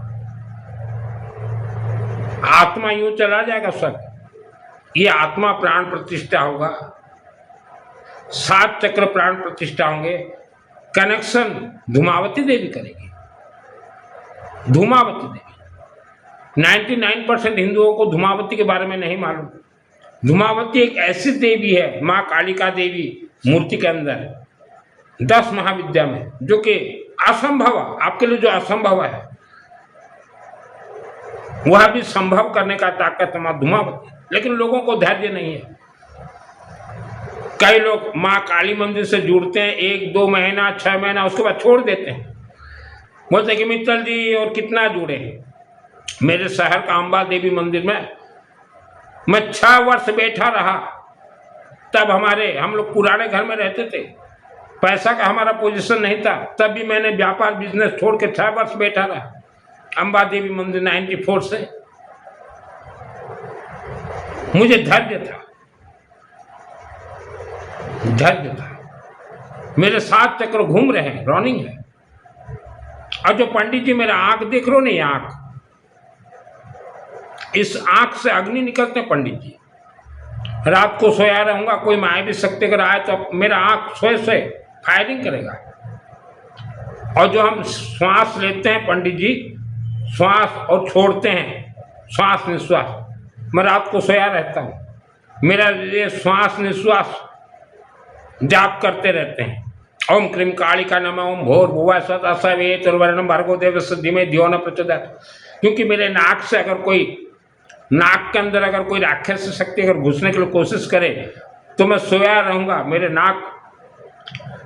आत्मा यूं चला जाएगा स्वर्ग। ये आत्मा प्राण प्रतिष्ठा होगा, 7 चक्र प्राण प्रतिष्ठा होंगे। कनेक्शन धूमावती देवी करेगी, धूमावती देवी। 99% हिंदुओं को धूमावती के बारे में नहीं मालूम। धूमावती एक ऐसी देवी है, माँ कालिका देवी मूर्ति के अंदर 10 महाविद्या में, जो कि असंभव, आपके लिए जो असंभव है वह भी संभव करने का ताकत माँ धूमावती। लेकिन लोगों को धैर्य नहीं है। कई लोग माँ काली मंदिर से जुड़ते हैं 1-2 महीना 6 महीना, उसके बाद छोड़ देते हैं। बोलते हैं कि मित्तल जी और कितना जुड़े। मेरे शहर का अंबा देवी मंदिर में मैं 6 वर्ष बैठा रहा। तब हम लोग पुराने घर में रहते थे, पैसा का हमारा पोजीशन नहीं था, तब भी मैंने व्यापार बिजनेस छोड़ के 6 वर्ष बैठा रहा अंबा देवी मंदिर 94 से। मुझे धैर्य था, मेरे 7 चक्र घूम रहे हैं, रनिंग है। और जो पंडित जी मेरा आंख देख रहे हो नहीं, आंख, इस आंख से अग्नि निकलते हैं पंडित जी। रात को सोया रहूंगा, कोई मायावी शक्ति अगर आए तो मेरा आंख सोए फायरिंग करेगा। और जो हम श्वास लेते हैं पंडित जी, श्वास और छोड़ते हैं, श्वास निश्वास, मैं रात को सोया रहता हूँ, मेरा ये श्वास निश्वास जाप करते रहते हैं। ओम क्रीम कालिका नमः, ओम भोर भुवा स्वतः सवेतुर्वरेण्यं भर्गो देवस्य धीमहि धियो न प्रचोदयात्। क्योंकि मेरे नाक से अगर कोई, नाक के अंदर अगर कोई राक्षस शक्ति अगर घुसने के लिए कोशिश करे तो मैं सोया रहूंगा, मेरे नाक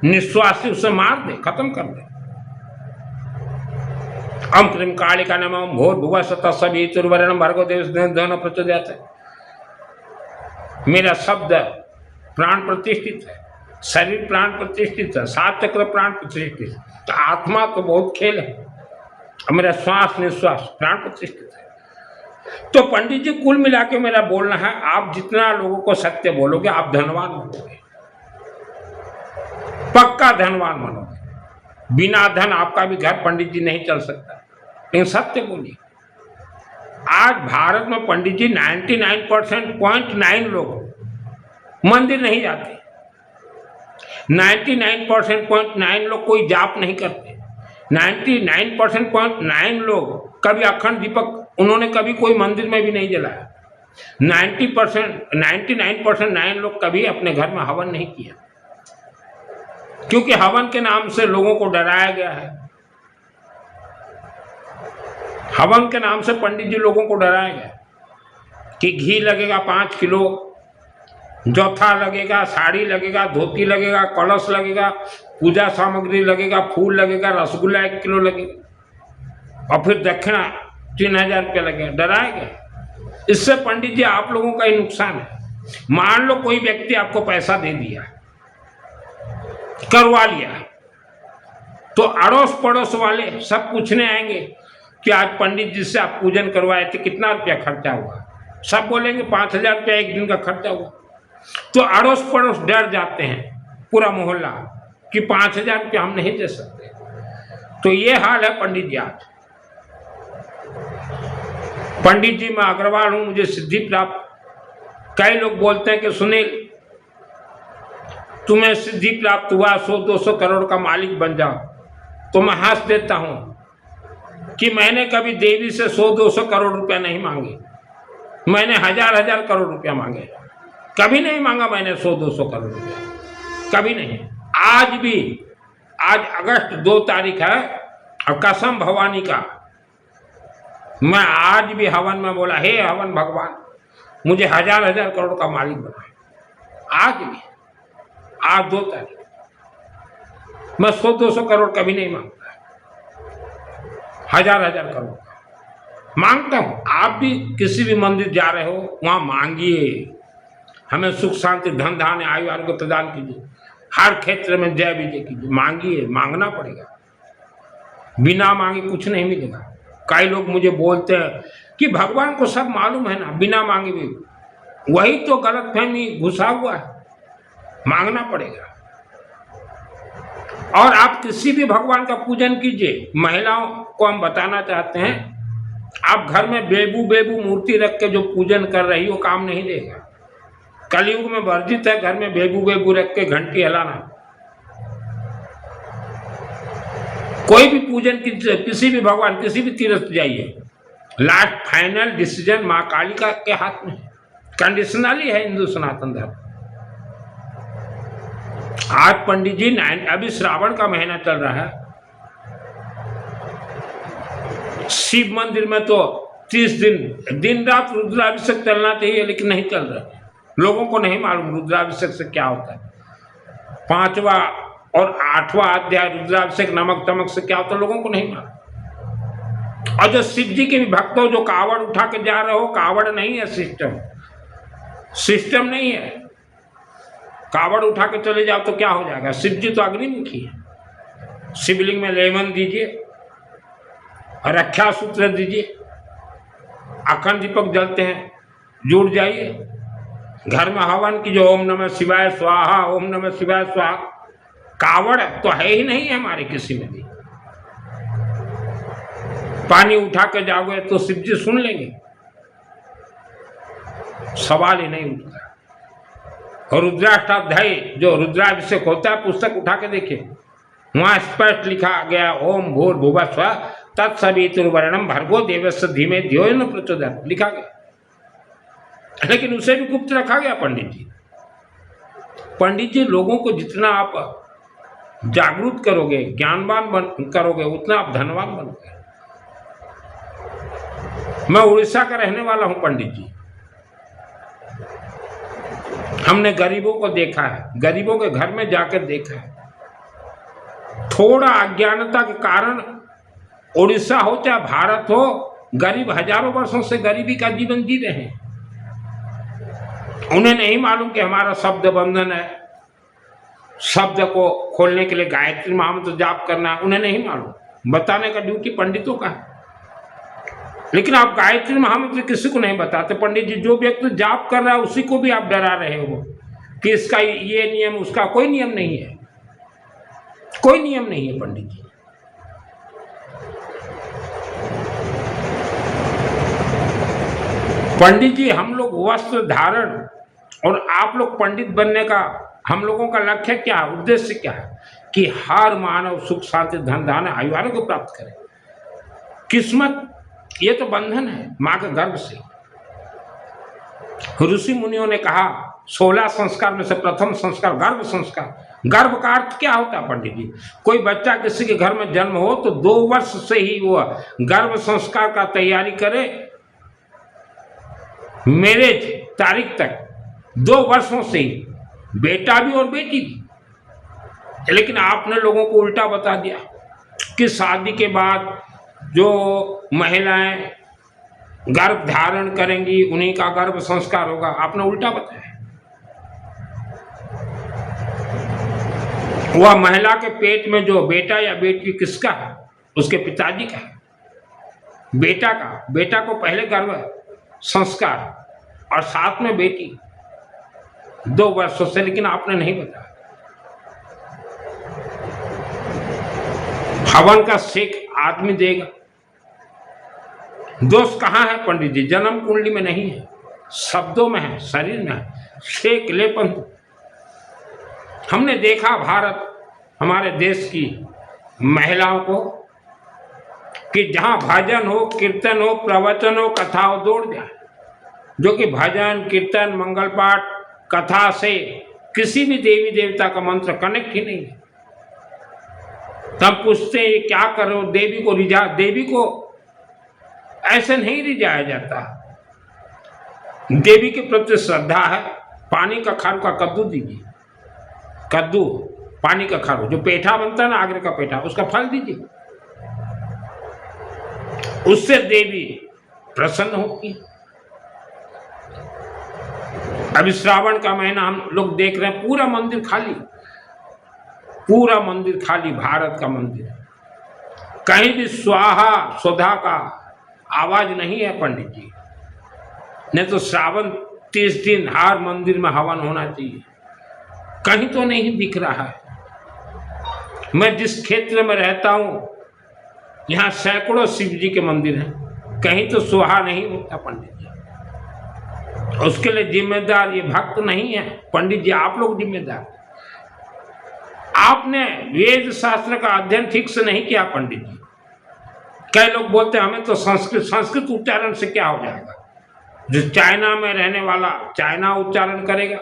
निश्वास से उसे मार दे, खत्म कर दे। ओम क्रीम कालिका नमः, ओम भोर भुवा स्वतः सवेतुर्वरेण्यं भर्गो देवस्य धियो न प्रचोदयात्। मेरा शब्द प्राण प्रतिष्ठित है, शरीर प्राण प्रतिष्ठित है, 7 चक्र प्राण प्रतिष्ठित है, तो आत्मा तो बहुत खेल है, और मेरा श्वास निश्वास प्राण प्रतिष्ठित है। तो पंडित जी कुल मिला के मेरा बोलना है, आप जितना लोगों को सत्य बोलोगे आप धनवान बनोगे, पक्का धनवान बनोगे। बिना धन आपका भी घर पंडित जी नहीं चल सकता, लेकिन सत्य बोलिए। आज भारत में पंडित जी 99.9 लोग मंदिर नहीं जाते, 99.9 लोग कोई जाप नहीं करते, 99.9 लोग कभी अखंड दीपक उन्होंने कभी कोई मंदिर में भी नहीं जलाया, 99.9 लोग कभी अपने घर में हवन नहीं किया, क्योंकि हवन के नाम से लोगों को डराया गया है। हवन के नाम से पंडित जी लोगों को डराया गया कि घी लगेगा 5 किलो, जौथा लगेगा, साड़ी लगेगा, धोती लगेगा, कलश लगेगा, पूजा सामग्री लगेगा, फूल लगेगा, रसगुल्ला 1 किलो लगेगा, और फिर दक्षिणा 3000 रुपया लगेगा, डराया गया। इससे पंडित जी आप लोगों का ही नुकसान है। मान लो कोई व्यक्ति आपको पैसा दे दिया, करवा लिया, तो अड़ोस पड़ोस वाले सब पूछने आएंगे कि आज पंडित जी से आप पूजन करवाए थे, कितना रुपया खर्चा हुआ? सब बोलेंगे 5000 रुपया 1 दिन का खर्चा हुआ। तो अड़ोस पड़ोस डर जाते हैं, पूरा मोहल्ला, कि 5000 रुपया हम नहीं दे सकते। तो ये हाल है पंडित जी आज। पंडित जी मैं अग्रवाल हूं, मुझे सिद्धि प्राप्त। कई लोग बोलते हैं कि सुनील तुम्हें सिद्धि प्राप्त हुआ, 100-200 करोड़ का मालिक बन जाओ। तो मैं हंस देता हूं कि मैंने कभी देवी से 100-200 करोड़ रुपया नहीं मांगे, मैंने 1000-1000 करोड़ रुपया मांगे, कभी नहीं मांगा मैंने 100-200 करोड़ रुपया, कभी नहीं। आज भी, आज अगस्त 2 तारीख है, और कसम भवानी का, मैं आज भी हवन में बोला, हे हवन भगवान मुझे 1000-1000 करोड़ का मालिक बना। आज भी, आज 2 तारीख, मैं 100-200 करोड़ कभी नहीं मांगता, 1000-1000 करोड़ मांगता हूं। आप भी किसी भी मंदिर जा रहे हो वहां मांगिए, हमें सुख शांति धन धान्य आयु आरोग्य प्रदान कीजिए, हर क्षेत्र में जय विजय कीजिए। मांगिए, मांगना पड़ेगा, बिना मांगे कुछ नहीं मिलेगा। कई लोग मुझे बोलते हैं कि भगवान को सब मालूम है ना, बिना मांगे भी, वही तो गलतफहमी घुसा हुआ है। मांगना पड़ेगा। और आप किसी भी भगवान का पूजन कीजिए। महिलाओं को हम बताना चाहते हैं, आप घर में बेबू मूर्ति रख के जो पूजन कर रही हो काम नहीं देगा। कलयुग में वर्जित है घर में बेबू रख के घंटी हिलाना। कोई भी पूजन किसी भी भगवान, किसी भी तीर्थ जाइए, लास्ट फाइनल डिसीजन माँ कालिका के हाथ में है। कंडीशनली है हिंदू सनातन धर्म। आज पंडित जी अभी श्रावण का महीना चल रहा है, शिव मंदिर में तो 30 दिन दिन रात रुद्राभिषेक चलना चाहिए, लेकिन नहीं चल रहा। लोगों को नहीं मालूम रुद्राभिषेक से क्या होता है। 5वां और 8वां अध्याय रुद्राभिषेक नमक तमक से क्या होता है, लोगों को नहीं मालूम। और जो शिव जी के भी भक्त हो, जो कावड़ उठा के जा रहे हो, कावड़ नहीं है सिस्टम नहीं है। कावड़ उठा के चले जाओ तो क्या हो जाएगा। शिव जी तो अग्निमुखी है। शिवलिंग में लेमन दीजिए, रक्षा सूत्र दीजिए, अखंड दीपक जलते हैं, जुड़ जाइए। घर में हवन की जो ओम नमः शिवाय स्वाहा, ओम नमः शिवाय स्वाहा। कावड़ तो है ही नहीं है हमारे किसी में भी। पानी उठा के जाओगे तो शिव जी सुन लेंगे, सवाल ही नहीं उठता। और रुद्राष्टाध्याय जो रुद्राभिषेक होता है, पुस्तक उठा के देखिए, वहां स्पष्ट लिखा गया ओम भूर्भुवः स्वः तत्सवितुर्वरेण्यं भर्गो देवस्य धीमहि धियो यो न प्रचोदयात्, लिखा गया। लेकिन उसे भी गुप्त रखा गया पंडित जी। पंडित जी, लोगों को जितना आप जागरूक करोगे, ज्ञानवान करोगे, उतना आप धनवान बनोगे। मैं उड़ीसा का रहने वाला हूं पंडित जी। हमने गरीबों को देखा है, गरीबों के घर में जाकर देखा है। थोड़ा अज्ञानता के कारण उड़ीसा हो चाहे भारत हो, गरीब हजारों वर्षों से गरीबी का जीवन जी रहे हैं। उन्हें नहीं मालूम कि हमारा शब्द बंधन है, शब्द को खोलने के लिए गायत्री महामंत्र जाप करना है। उन्हें नहीं मालूम, बताने का ड्यूटी पंडितों का है। लेकिन आप गायत्री महामंत्र किसी को नहीं बताते पंडित जी। जो व्यक्ति जाप कर रहा है उसी को भी आप डरा रहे हो कि इसका ये नियम, उसका कोई नियम नहीं है, कोई नियम नहीं है पंडित जी। पंडित जी, हम लोग वस्त्र धारण और आप लोग पंडित बनने का हम लोगों का लक्ष्य क्या है, उद्देश्य क्या है कि हर मानव सुख शांति धन धान्य आयु आरोग्य प्राप्त करे। किस्मत ये तो बंधन है मां के गर्भ से। ऋषि मुनियों ने कहा 16 संस्कार में से प्रथम संस्कार गर्भ संस्कार। गर्भ का अर्थ क्या होता है पंडित जी? कोई बच्चा किसी के घर में जन्म हो तो 2 वर्ष से ही वो गर्भ संस्कार का तैयारी करे, मैरिज तारीख तक 2 वर्षों से ही, बेटा भी और बेटी भी। लेकिन आपने लोगों को उल्टा बता दिया कि शादी के बाद जो महिलाएं गर्भ धारण करेंगी उन्हीं का गर्भ संस्कार होगा। आपने उल्टा बताया। वह महिला के पेट में जो बेटा या बेटी किसका है? उसके पिताजी का है। बेटा का, बेटा को पहले गर्भ संस्कार और साथ में बेटी 2 वर्षों से। लेकिन आपने नहीं बताया। हवन का सेक आदमी देगा। दोष कहाँ है पंडित जी? जन्म कुंडली में नहीं है, शब्दों में है, शरीर में है। सेक लेपन हमने देखा भारत हमारे देश की महिलाओं को कि जहाँ भजन हो, कीर्तन हो, प्रवचन हो, कथा हो, दौड़ जाए। जो कि भजन कीर्तन मंगल पाठ कथा से किसी भी देवी देवता का मंत्र कनेक्ट ही नहीं है। तब पूछते हैं क्या करो, देवी को रिझा। देवी को ऐसे नहीं रिझाया जाता। देवी के प्रति श्रद्धा है। पानी का खारू का कद्दू दीजिए, कद्दू पानी का खारू जो पेठा बनता है ना, आगरे का पेठा, उसका फल दीजिए। उससे देवी प्रसन्न होती है। अभी श्रावण का महीना हम लोग देख रहे हैं, पूरा मंदिर खाली, पूरा मंदिर खाली। भारत का मंदिर कहीं भी स्वाहा स्वधा का आवाज नहीं है पंडित जी। नहीं तो श्रावण 30 दिन हर मंदिर में हवन होना चाहिए। कहीं तो नहीं दिख रहा है। मैं जिस क्षेत्र में रहता हूं यहाँ सैकड़ों शिव जी के मंदिर हैं, कहीं तो सुहा नहीं होता पंडित जी। उसके लिए जिम्मेदार ये भक्त नहीं है पंडित जी, आप लोग जिम्मेदार। आपने वेद शास्त्र का अध्ययन ठीक से नहीं किया पंडित जी। कई लोग बोलते हैं हमें तो संस्कृत उच्चारण से क्या हो जाएगा। जो चाइना में रहने वाला चाइना उच्चारण करेगा,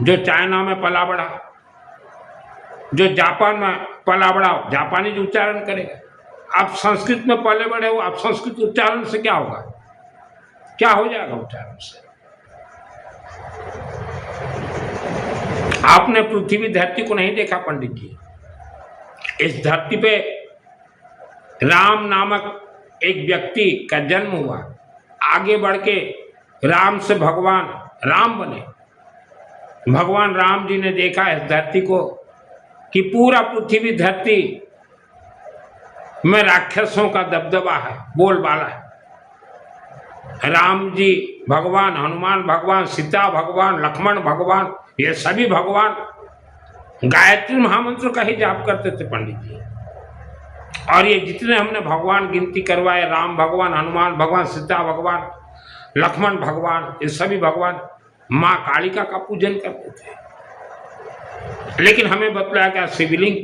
जो चाइना में पला बढ़ा, जो जापान में पला बढ़ा जापानी उच्चारण करेगा। आप संस्कृत में पले बड़े हो, आप संस्कृत उच्चारण से क्या होगा, क्या हो जाएगा उच्चारण से? आपने पृथ्वी धरती को नहीं देखा पंडित जी। इस धरती पे राम नामक एक व्यक्ति का जन्म हुआ, आगे बढ़ के राम से भगवान राम बने। भगवान राम जी ने देखा इस धरती को कि पूरा पृथ्वी धरती में राक्षसों का दबदबा है, बोलबाला है। राम जी भगवान, हनुमान भगवान, सीता भगवान, लक्ष्मण भगवान, ये सभी भगवान गायत्री महामंत्र का ही जाप करते थे पंडित जी। और ये जितने हमने भगवान गिनती करवाए, राम भगवान, हनुमान भगवान, सीता भगवान, लक्ष्मण भगवान, ये सभी भगवान माँ कालिका का पूजन करते थे। लेकिन हमें बतलाया गया शिवलिंग,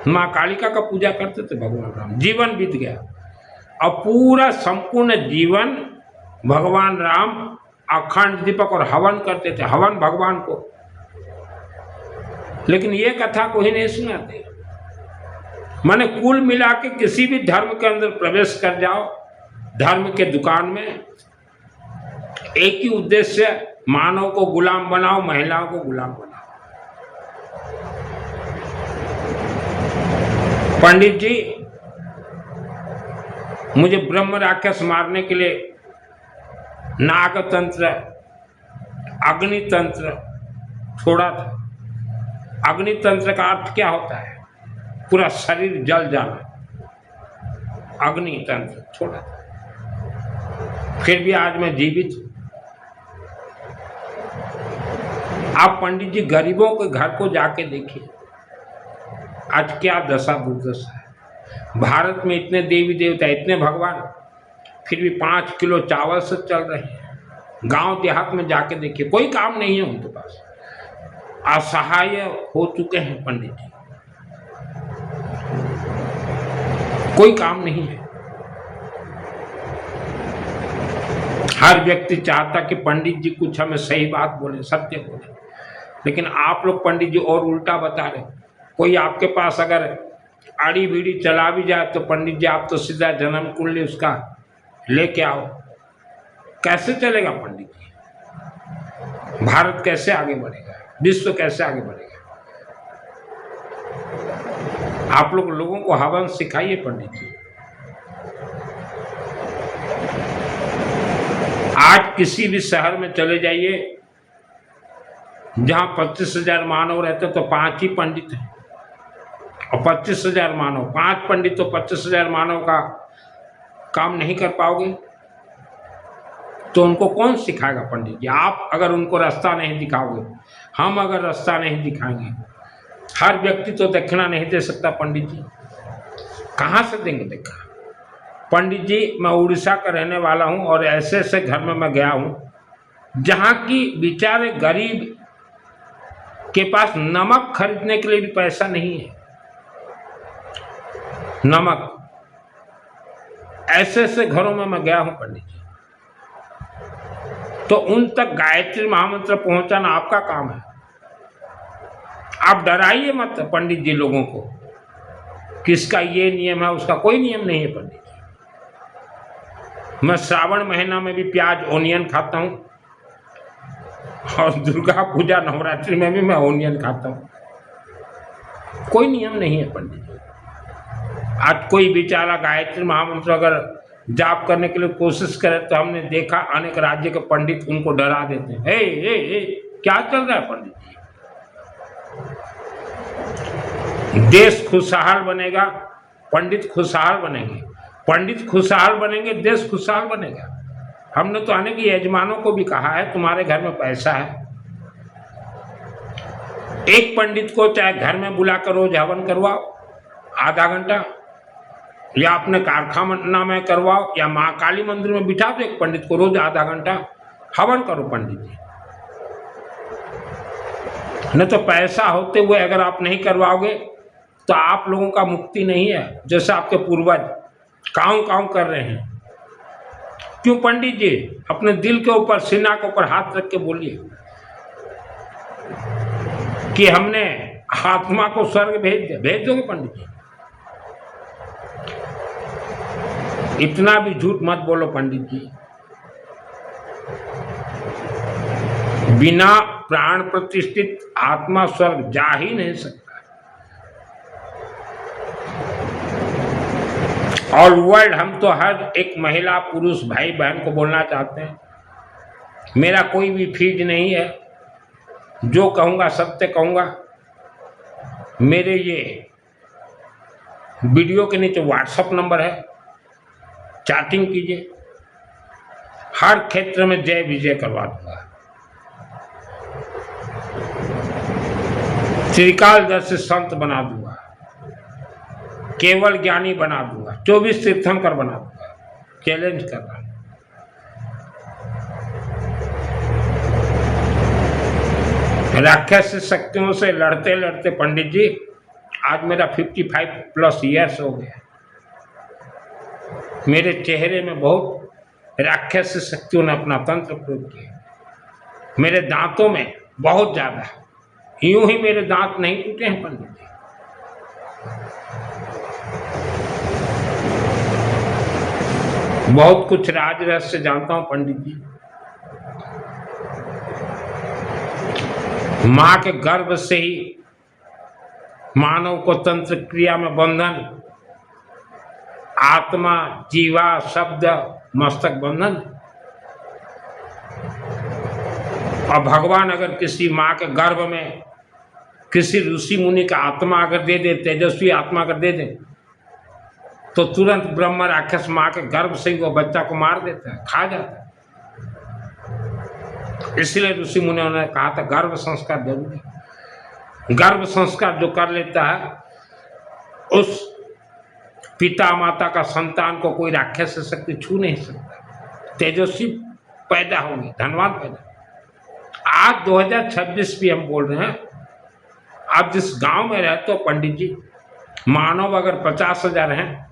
माँ कालिका का पूजा करते थे भगवान राम। जीवन बीत गया और पूरा संपूर्ण जीवन भगवान राम अखंड दीपक और हवन करते थे, हवन भगवान को। लेकिन ये कथा कोई नहीं सुनाते। माने कुल मिला के किसी भी धर्म के अंदर प्रवेश कर जाओ, धर्म के दुकान में एक ही उद्देश्य, मानव को गुलाम बनाओ, महिलाओं को गुलाम बनाओ। पंडित जी, मुझे ब्रह्म राक्षस मारने के लिए नागतंत्र, अग्नितंत्र छोड़ा था। अग्नितंत्र का अर्थ क्या होता है? पूरा शरीर जल जाना। अग्नितंत्र छोड़ा था, फिर भी आज मैं जीवित हूं। आप पंडित जी गरीबों के घर को जाके देखिए, आज क्या दशा दुर्दशा है। भारत में इतने देवी देवता, इतने भगवान, फिर भी 5 किलो चावल से चल रहे हैं। गांव देहात में जाके देखिए, कोई काम नहीं है उनके पास, असहाय हो चुके हैं पंडित जी, कोई काम नहीं है। हर व्यक्ति चाहता कि पंडित जी कुछ हमें सही बात बोले, सत्य बोले, लेकिन आप लोग पंडित जी और उल्टा बता रहे। कोई आपके पास अगर आड़ी बीड़ी चला भी जाए तो पंडित जी आप तो सीधा जन्म कुंडली उसका लेके आओ। कैसे चलेगा पंडित जी? भारत कैसे आगे बढ़ेगा? विश्व कैसे आगे बढ़ेगा? आप लोगों को हवन सिखाइए पंडित जी। आज किसी भी शहर में चले जाइए, जहां 25,000 मानव रहते तो 5 ही पंडित हैं, और 25,000 मानव, 5 पंडित तो 25,000 मानव का काम नहीं कर पाओगे, तो उनको कौन सिखाएगा पंडित जी? आप अगर उनको रास्ता नहीं दिखाओगे, हम अगर रास्ता नहीं दिखाएंगे, हर व्यक्ति तो दक्षिणा नहीं दे सकता पंडित जी, कहाँ से देंगे दक्षिणा? पंडित जी, मैं उड़ीसा का रहने वाला हूँ और ऐसे ऐसे घर में मैं गया हूँ जहाँ की बेचारे गरीब के पास नमक खरीदने के लिए भी पैसा नहीं है। नमक, ऐसे ऐसे घरों में मैं गया हूं पंडित जी। तो उन तक गायत्री महामंत्र पहुंचाना आपका काम है। आप डराइए मत पंडित जी लोगों को, किसका ये नियम है उसका कोई नियम नहीं है पंडित जी। मैं श्रावण महीना में भी प्याज ओनियन खाता हूं, और दुर्गा पूजा नवरात्रि में भी मैं ओनियन खाता हूँ। कोई नियम नहीं है पंडित जी। आज कोई बेचारा गायत्री महामंत्र अगर जाप करने के लिए कोशिश करे तो हमने देखा अनेक राज्य के पंडित उनको डरा देते हैं। हे क्या चल रहा है पंडित जी? देश खुशहाल बनेगा, पंडित खुशहाल बनेंगे, पंडित खुशहाल बनेंगे, देश खुशहाल बनेगा। हमने तो अनेक यजमानों को भी कहा है, तुम्हारे घर में पैसा है, एक पंडित को चाहे घर में बुलाकर रोज हवन करवाओ आधा घंटा, या अपने कारखाना में करवाओ, या माँ काली मंदिर में बिठा दो एक पंडित को, रोज आधा घंटा हवन करो पंडित जी। नहीं तो पैसा होते हुए अगर आप नहीं करवाओगे तो आप लोगों का मुक्ति नहीं है, जैसे आपके पूर्वज काँव कर रहे हैं। क्यों पंडित जी? अपने दिल के ऊपर, सीना के ऊपर हाथ रख के बोलिए कि हमने आत्मा को स्वर्ग भेज दिया। भेज दोगे पंडित जी? इतना भी झूठ मत बोलो पंडित जी। बिना प्राण प्रतिष्ठित आत्मा स्वर्ग जा ही नहीं सकता। ऑल वर्ल्ड हम तो हर एक महिला पुरुष भाई बहन को बोलना चाहते हैं, मेरा कोई भी फीज नहीं है, जो कहूँगा सत्य कहूँगा। मेरे ये वीडियो के नीचे व्हाट्सएप नंबर है, चैटिंग कीजिए, हर क्षेत्र में जय विजय करवा दूंगा। त्रिकालदर्शी संत बना दूंगा, केवल ज्ञानी बना दूंगा, 24 तीर्थंकर बना दूंगा। चैलेंज कर रहा हूं। राक्षस शक्तियों से लड़ते लड़ते पंडित जी आज मेरा 55+ ईयर्स हो गया। मेरे चेहरे में बहुत राक्षस शक्तियों ने अपना तंत्र प्रयोग किया। मेरे दांतों में बहुत ज्यादा, यूं ही मेरे दांत नहीं टूटे हैं पंडित जी। बहुत कुछ राज रहस्य जानता हूं पंडित जी। मां के गर्भ से ही मानव को तंत्र क्रिया में बंधन, आत्मा जीवा शब्द मस्तक बंधन। और भगवान अगर किसी मां के गर्भ में किसी ऋषि मुनि का आत्मा अगर दे दे, तेजस्वी आत्मा अगर दे दे, तो तुरंत ब्रह्म राक्षस मां के गर्भ से ही वो बच्चा को मार देता है, खा जाता है। इसलिए ऋषि मुनियों ने कहा था गर्भ संस्कार जरूरी। गर्भ संस्कार जो कर लेता है उस पिता माता का संतान को कोई राक्षस शक्ति छू नहीं सकता। तेजस्वी पैदा होंगे, धनवान पैदा। आज 2026 भी हम बोल रहे हैं। आप जिस गांव में रहते हो पंडित जी, मानव अगर 50,000 हैं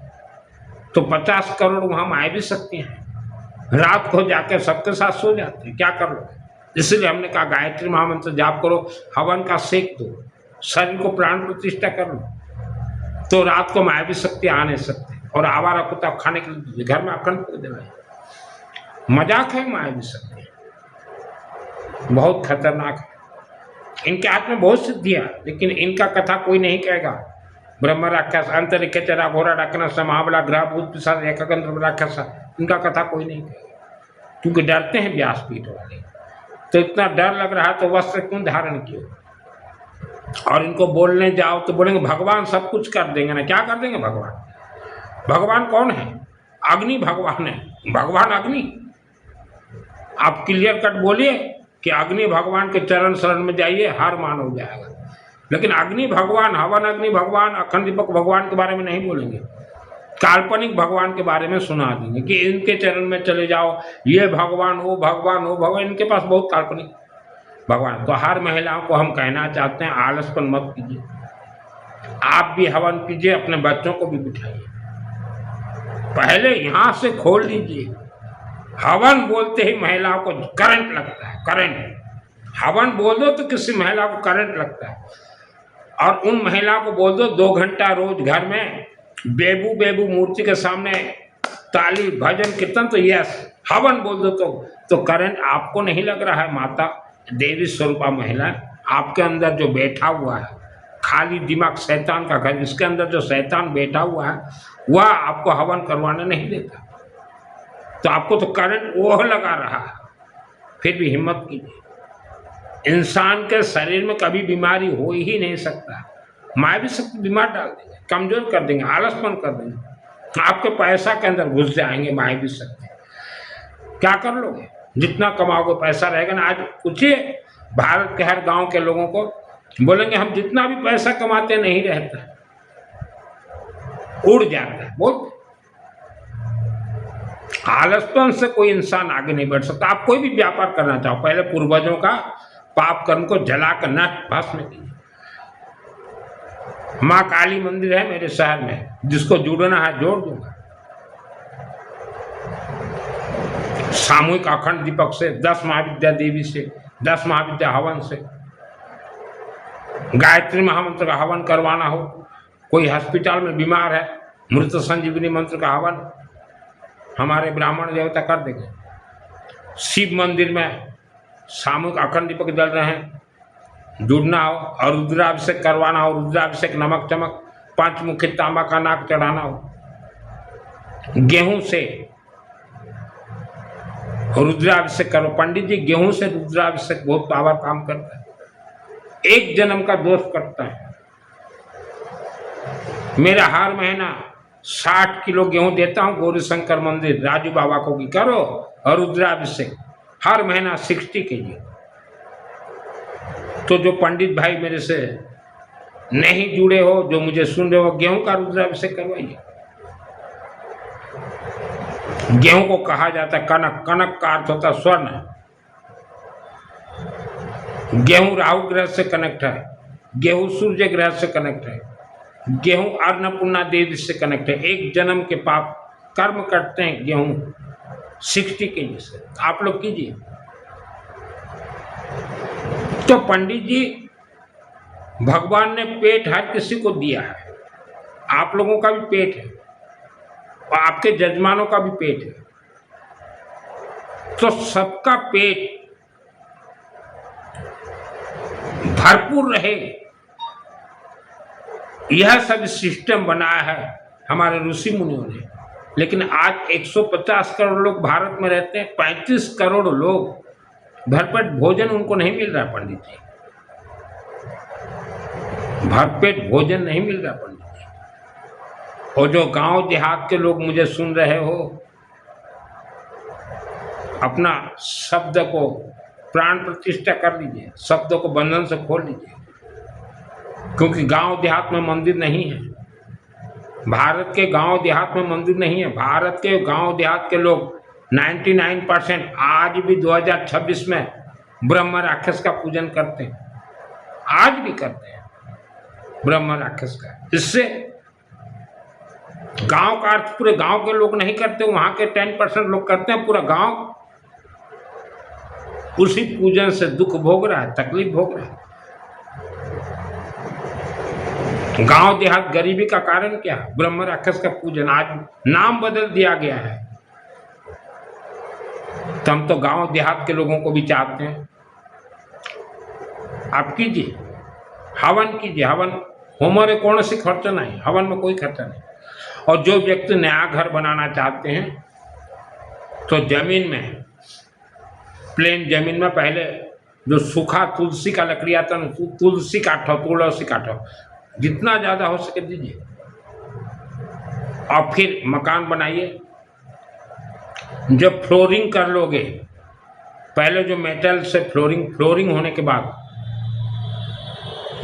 तो 50 करोड़ वहां आए भी सकते हैं। रात को जाकर सबके साथ सो जाते हैं, क्या कर लो। इसलिए हमने कहा गायत्री महामंत्र जाप करो, हवन का सेक दो, शरीर को प्राण प्रतिष्ठा कर लो, तो रात को माया भी सकते आ नहीं सकते। और आवारा कुत्ता खाने के लिए घर में अखंड को देना, मजाक है। माया भी सकते बहुत खतरनाक है। इनके हाथ में बहुत सिद्धियां, लेकिन इनका कथा कोई नहीं कहेगा। ब्रह्म राक्षस, अंतरिक्ष चरा, घोड़ा डाकनस, महाबला, ग्रह, भूत पिशाच, एकगंत्र राक्षस, इनका कथा कोई नहीं कहेगा, क्योंकि डरते हैं व्यासपीठ वाले। तो इतना डर लग रहा है तो वस्त्र क्यों धारण किए। और इनको बोलने जाओ तो बोलेंगे भगवान सब कुछ कर देंगे ना। क्या कर देंगे भगवान? भगवान कौन है? अग्नि भगवान है। भगवान अग्नि। आप क्लियर कट बोलिए कि अग्नि भगवान के चरण शरण में जाइए, हार मान हो जाएगा। लेकिन अग्नि भगवान, हवन अग्नि भगवान, अखंड दीपक भगवान के बारे में नहीं बोलेंगे। काल्पनिक भगवान के बारे में सुना देंगे कि इनके चरण में चले जाओ, ये भगवान वो भगवान वो भगवान। इनके पास बहुत काल्पनिक भगवान। तो हर महिलाओं को हम कहना चाहते हैं आलसपन मत कीजिए, आप भी हवन कीजिए, अपने बच्चों को भी बिठाइए। पहले यहां से खोल लीजिए। हवन बोलते ही महिलाओं को करंट लगता है, करंट। हवन बोल दो तो किसी महिला को करंट लगता है। और उन महिलाओं को बोल दो 2 घंटा रोज घर में बेबू बेबू मूर्ति के सामने ताली भजन कीर्तन, तो यस हवन बोल दो तो करंट आपको नहीं लग रहा है। माता देवी स्वरूपा महिला आपके अंदर जो बैठा हुआ है, खाली दिमाग शैतान का घर, इसके अंदर जो शैतान बैठा हुआ है वह आपको हवन करवाने नहीं देता। तो आपको तो करंट वो लगा रहा है। फिर भी हिम्मत कीजिए। इंसान के शरीर में कभी बीमारी हो ही नहीं सकता। माया भी सब बीमार डाल देंगे, कमजोर कर देंगे, आलसपन कर देंगे। आपके पैसा के अंदर घुस जाएंगे माया भी सकते। क्या कर लोगे? जितना कमाओगे पैसा रहेगा ना। आज पूछिए भारत के हर गांव के लोगों को, बोलेंगे हम जितना भी पैसा कमाते नहीं रहता, उड़ जाता है। बोल आलसपन से कोई इंसान आगे नहीं बढ़ सकता। आप कोई भी व्यापार करना चाहो, पहले पूर्वजों का पाप कर्म को जलाकर नष्ट भस्म कीजिए। माँ काली मंदिर है मेरे शहर में, जिसको जुड़ना है जोड़ दूंगा। सामूहिक अखंड दीपक से, 10 महाविद्या देवी से, 10 महाविद्या हवन से, गायत्री महामंत्र का हवन करवाना हो, कोई हॉस्पिटल में बीमार है, मृत संजीवनी मंत्र का हवन, हमारे ब्राह्मण देवता कर देंगे। शिव मंदिर में सामूहिक अखंड दीपक जल रहे हैं, जुड़ना हो और रुद्राभिषेक करवाना हो, रुद्राभिषेक नमक चमक पंचमुखी तांबा का नाक चढ़ाना हो, गेहूं से रुद्राभिषेक करो। पंडित जी गेहूं से रुद्राभिषेक बहुत पावर काम करता है, एक जन्म का दोष करता है। मेरा हर महीना 60 किलो गेहूं देता हूं गौरी शंकर मंदिर राजू बाबा को कि करो और रुद्राभिषेक, हर महीना 60 केजी। तो जो पंडित भाई मेरे से नहीं जुड़े हो, जो मुझे सुन रहे हो, गेहूं का रुद्राभिषेक करवाइए। गेहूं को कहा जाता है कनक, कनक का अर्थ होता है स्वर्ण। गेहूं राहु ग्रह से कनेक्ट है, गेहूं सूर्य ग्रह से कनेक्ट है, गेहूं अन्नपूर्णा देवी से कनेक्ट है। एक जन्म के पाप कर्म करते हैं गेहूं 60 केजी से। आप लोग कीजिए। तो पंडित जी भगवान ने पेट हर किसी को दिया है, आप लोगों का भी पेट है और आपके जजमानों का भी पेट है, तो सबका पेट भरपूर रहे, यह सब सिस्टम बनाया है हमारे ऋषि मुनियों ने। लेकिन आज 150 करोड़ लोग भारत में रहते हैं, 35 करोड़ लोग भरपेट भोजन उनको नहीं मिल रहा पंडित जी, भरपेट भोजन नहीं मिल रहा पंडित जी। और जो गांव देहात के लोग मुझे सुन रहे हो, अपना शब्द को प्राण प्रतिष्ठा कर लीजिए, शब्दों को बंधन से खोल लीजिए, क्योंकि गांव देहात में मंदिर नहीं है। भारत के गांव देहात में मंदिर नहीं है। भारत के गांव देहात के लोग 99% आज भी 2026 में ब्रह्म राक्षस का पूजन करते हैं, आज भी करते हैं ब्रह्म राक्षस का। इससे गांव का अर्थ पूरे गांव के लोग नहीं करते, वहां के 10% लोग करते हैं। पूरा गांव उसी पूजन से दुख भोग रहा है, तकलीफ भोग रहा है। गांव देहात गरीबी का कारण क्या है? ब्रह्म राक्षस का पूजन। आज नाम बदल दिया गया है, तो हम तो गांव देहात के लोगों को भी चाहते हैं। आप कीजिए, हवन कीजिए। हवन होम में कौन सी खर्चा नहीं, हवन में कोई खर्चा नहीं। और जो व्यक्ति नया घर बनाना चाहते हैं तो जमीन में, प्लेन जमीन में पहले जो सूखा तुलसी का लकड़ी आता है, तुलसी काटो, तुलसी काटो, जितना ज़्यादा हो सके दीजिए, और फिर मकान बनाइए। जब फ्लोरिंग कर लोगे, पहले जो मेटल से फ्लोरिंग होने के बाद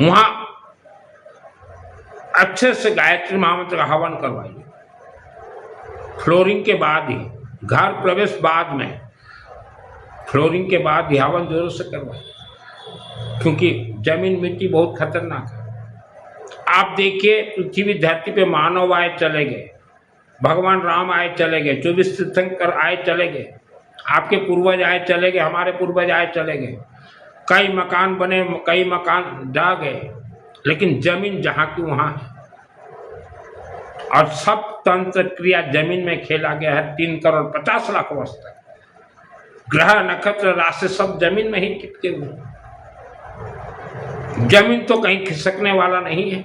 वहाँ अच्छे से गायत्री महामंत्र का हवन करवाइए। फ्लोरिंग के बाद ही, घर प्रवेश बाद में, फ्लोरिंग के बाद ही हवन जोरों से करवाइए, क्योंकि जमीन मिट्टी बहुत खतरनाक है। आप देखिए, पृथ्वी धरती पे मानव आए चले गए, भगवान राम आए चले गए, 24 तीर्थंकर आए चले गए, आपके पूर्वज आए चले गए, हमारे पूर्वज आए चले गए, कई मकान बने, कई मकान जा गए, लेकिन जमीन जहाँ की वहाँ है। और सब तंत्र क्रिया जमीन में खेला गया है 3 करोड़ 50 लाख वर्ष तक। ग्रह नक्षत्र राशि सब जमीन में ही टिकते हुए। जमीन तो कहीं खिसकने वाला नहीं है।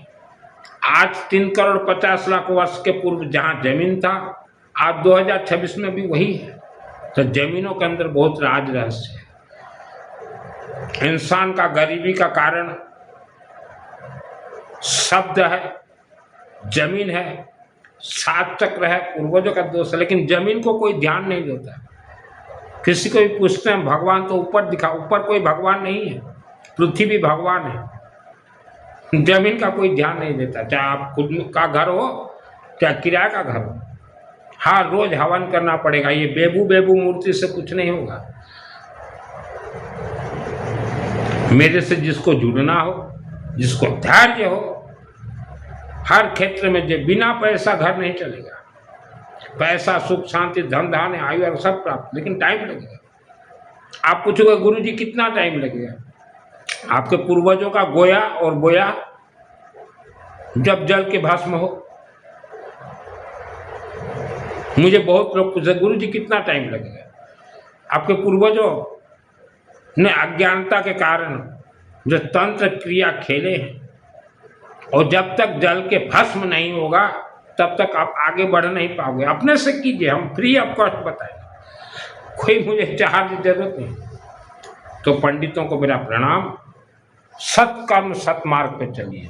आज 3 करोड़ 50 लाख वर्ष के पूर्व जहाँ जमीन था, आज 2026 में भी वही है। तो जमीनों के अंदर बहुत राज रहस्य है। इंसान का गरीबी का कारण शब्द है, जमीन है, 7 चक्र है, पूर्वजों का दोष है, लेकिन जमीन को कोई ध्यान नहीं देता। किसी को भी पूछते हैं भगवान तो ऊपर दिखा, ऊपर कोई भगवान नहीं है, पृथ्वी भगवान है। जमीन का कोई ध्यान नहीं देता, चाहे आप खुद का घर हो चाहे किराए का घर हो। हाँ, रोज हवन करना पड़ेगा। ये बेबू मूर्ति से कुछ नहीं होगा। मेरे से जिसको जुड़ना हो, जिसको धैर्य हो, हर क्षेत्र में जो बिना पैसा घर नहीं चलेगा। पैसा, सुख, शांति, धन धान्य, आयु और सब प्राप्त, लेकिन टाइम लगेगा। आप पूछोगे गुरु जी कितना टाइम लगेगा? आपके पूर्वजों का गोया और बोया जब जल के भस्म हो, मुझे बहुत लोग पूछते गुरु जी कितना टाइम लगेगा। आपके पूर्वजों ने अज्ञानता के कारण जो तंत्र क्रिया खेले हैं, और जब तक जल के भस्म नहीं होगा तब तक आप आगे बढ़ नहीं पाओगे। अपने से कीजिए, हम फ्री ऑफ कॉस्ट बताएंगे, कोई मुझे चार्ज जरूरत नहीं। तो पंडितों को मेरा प्रणाम, सत्कर्म सत्मार्ग पे चलिए।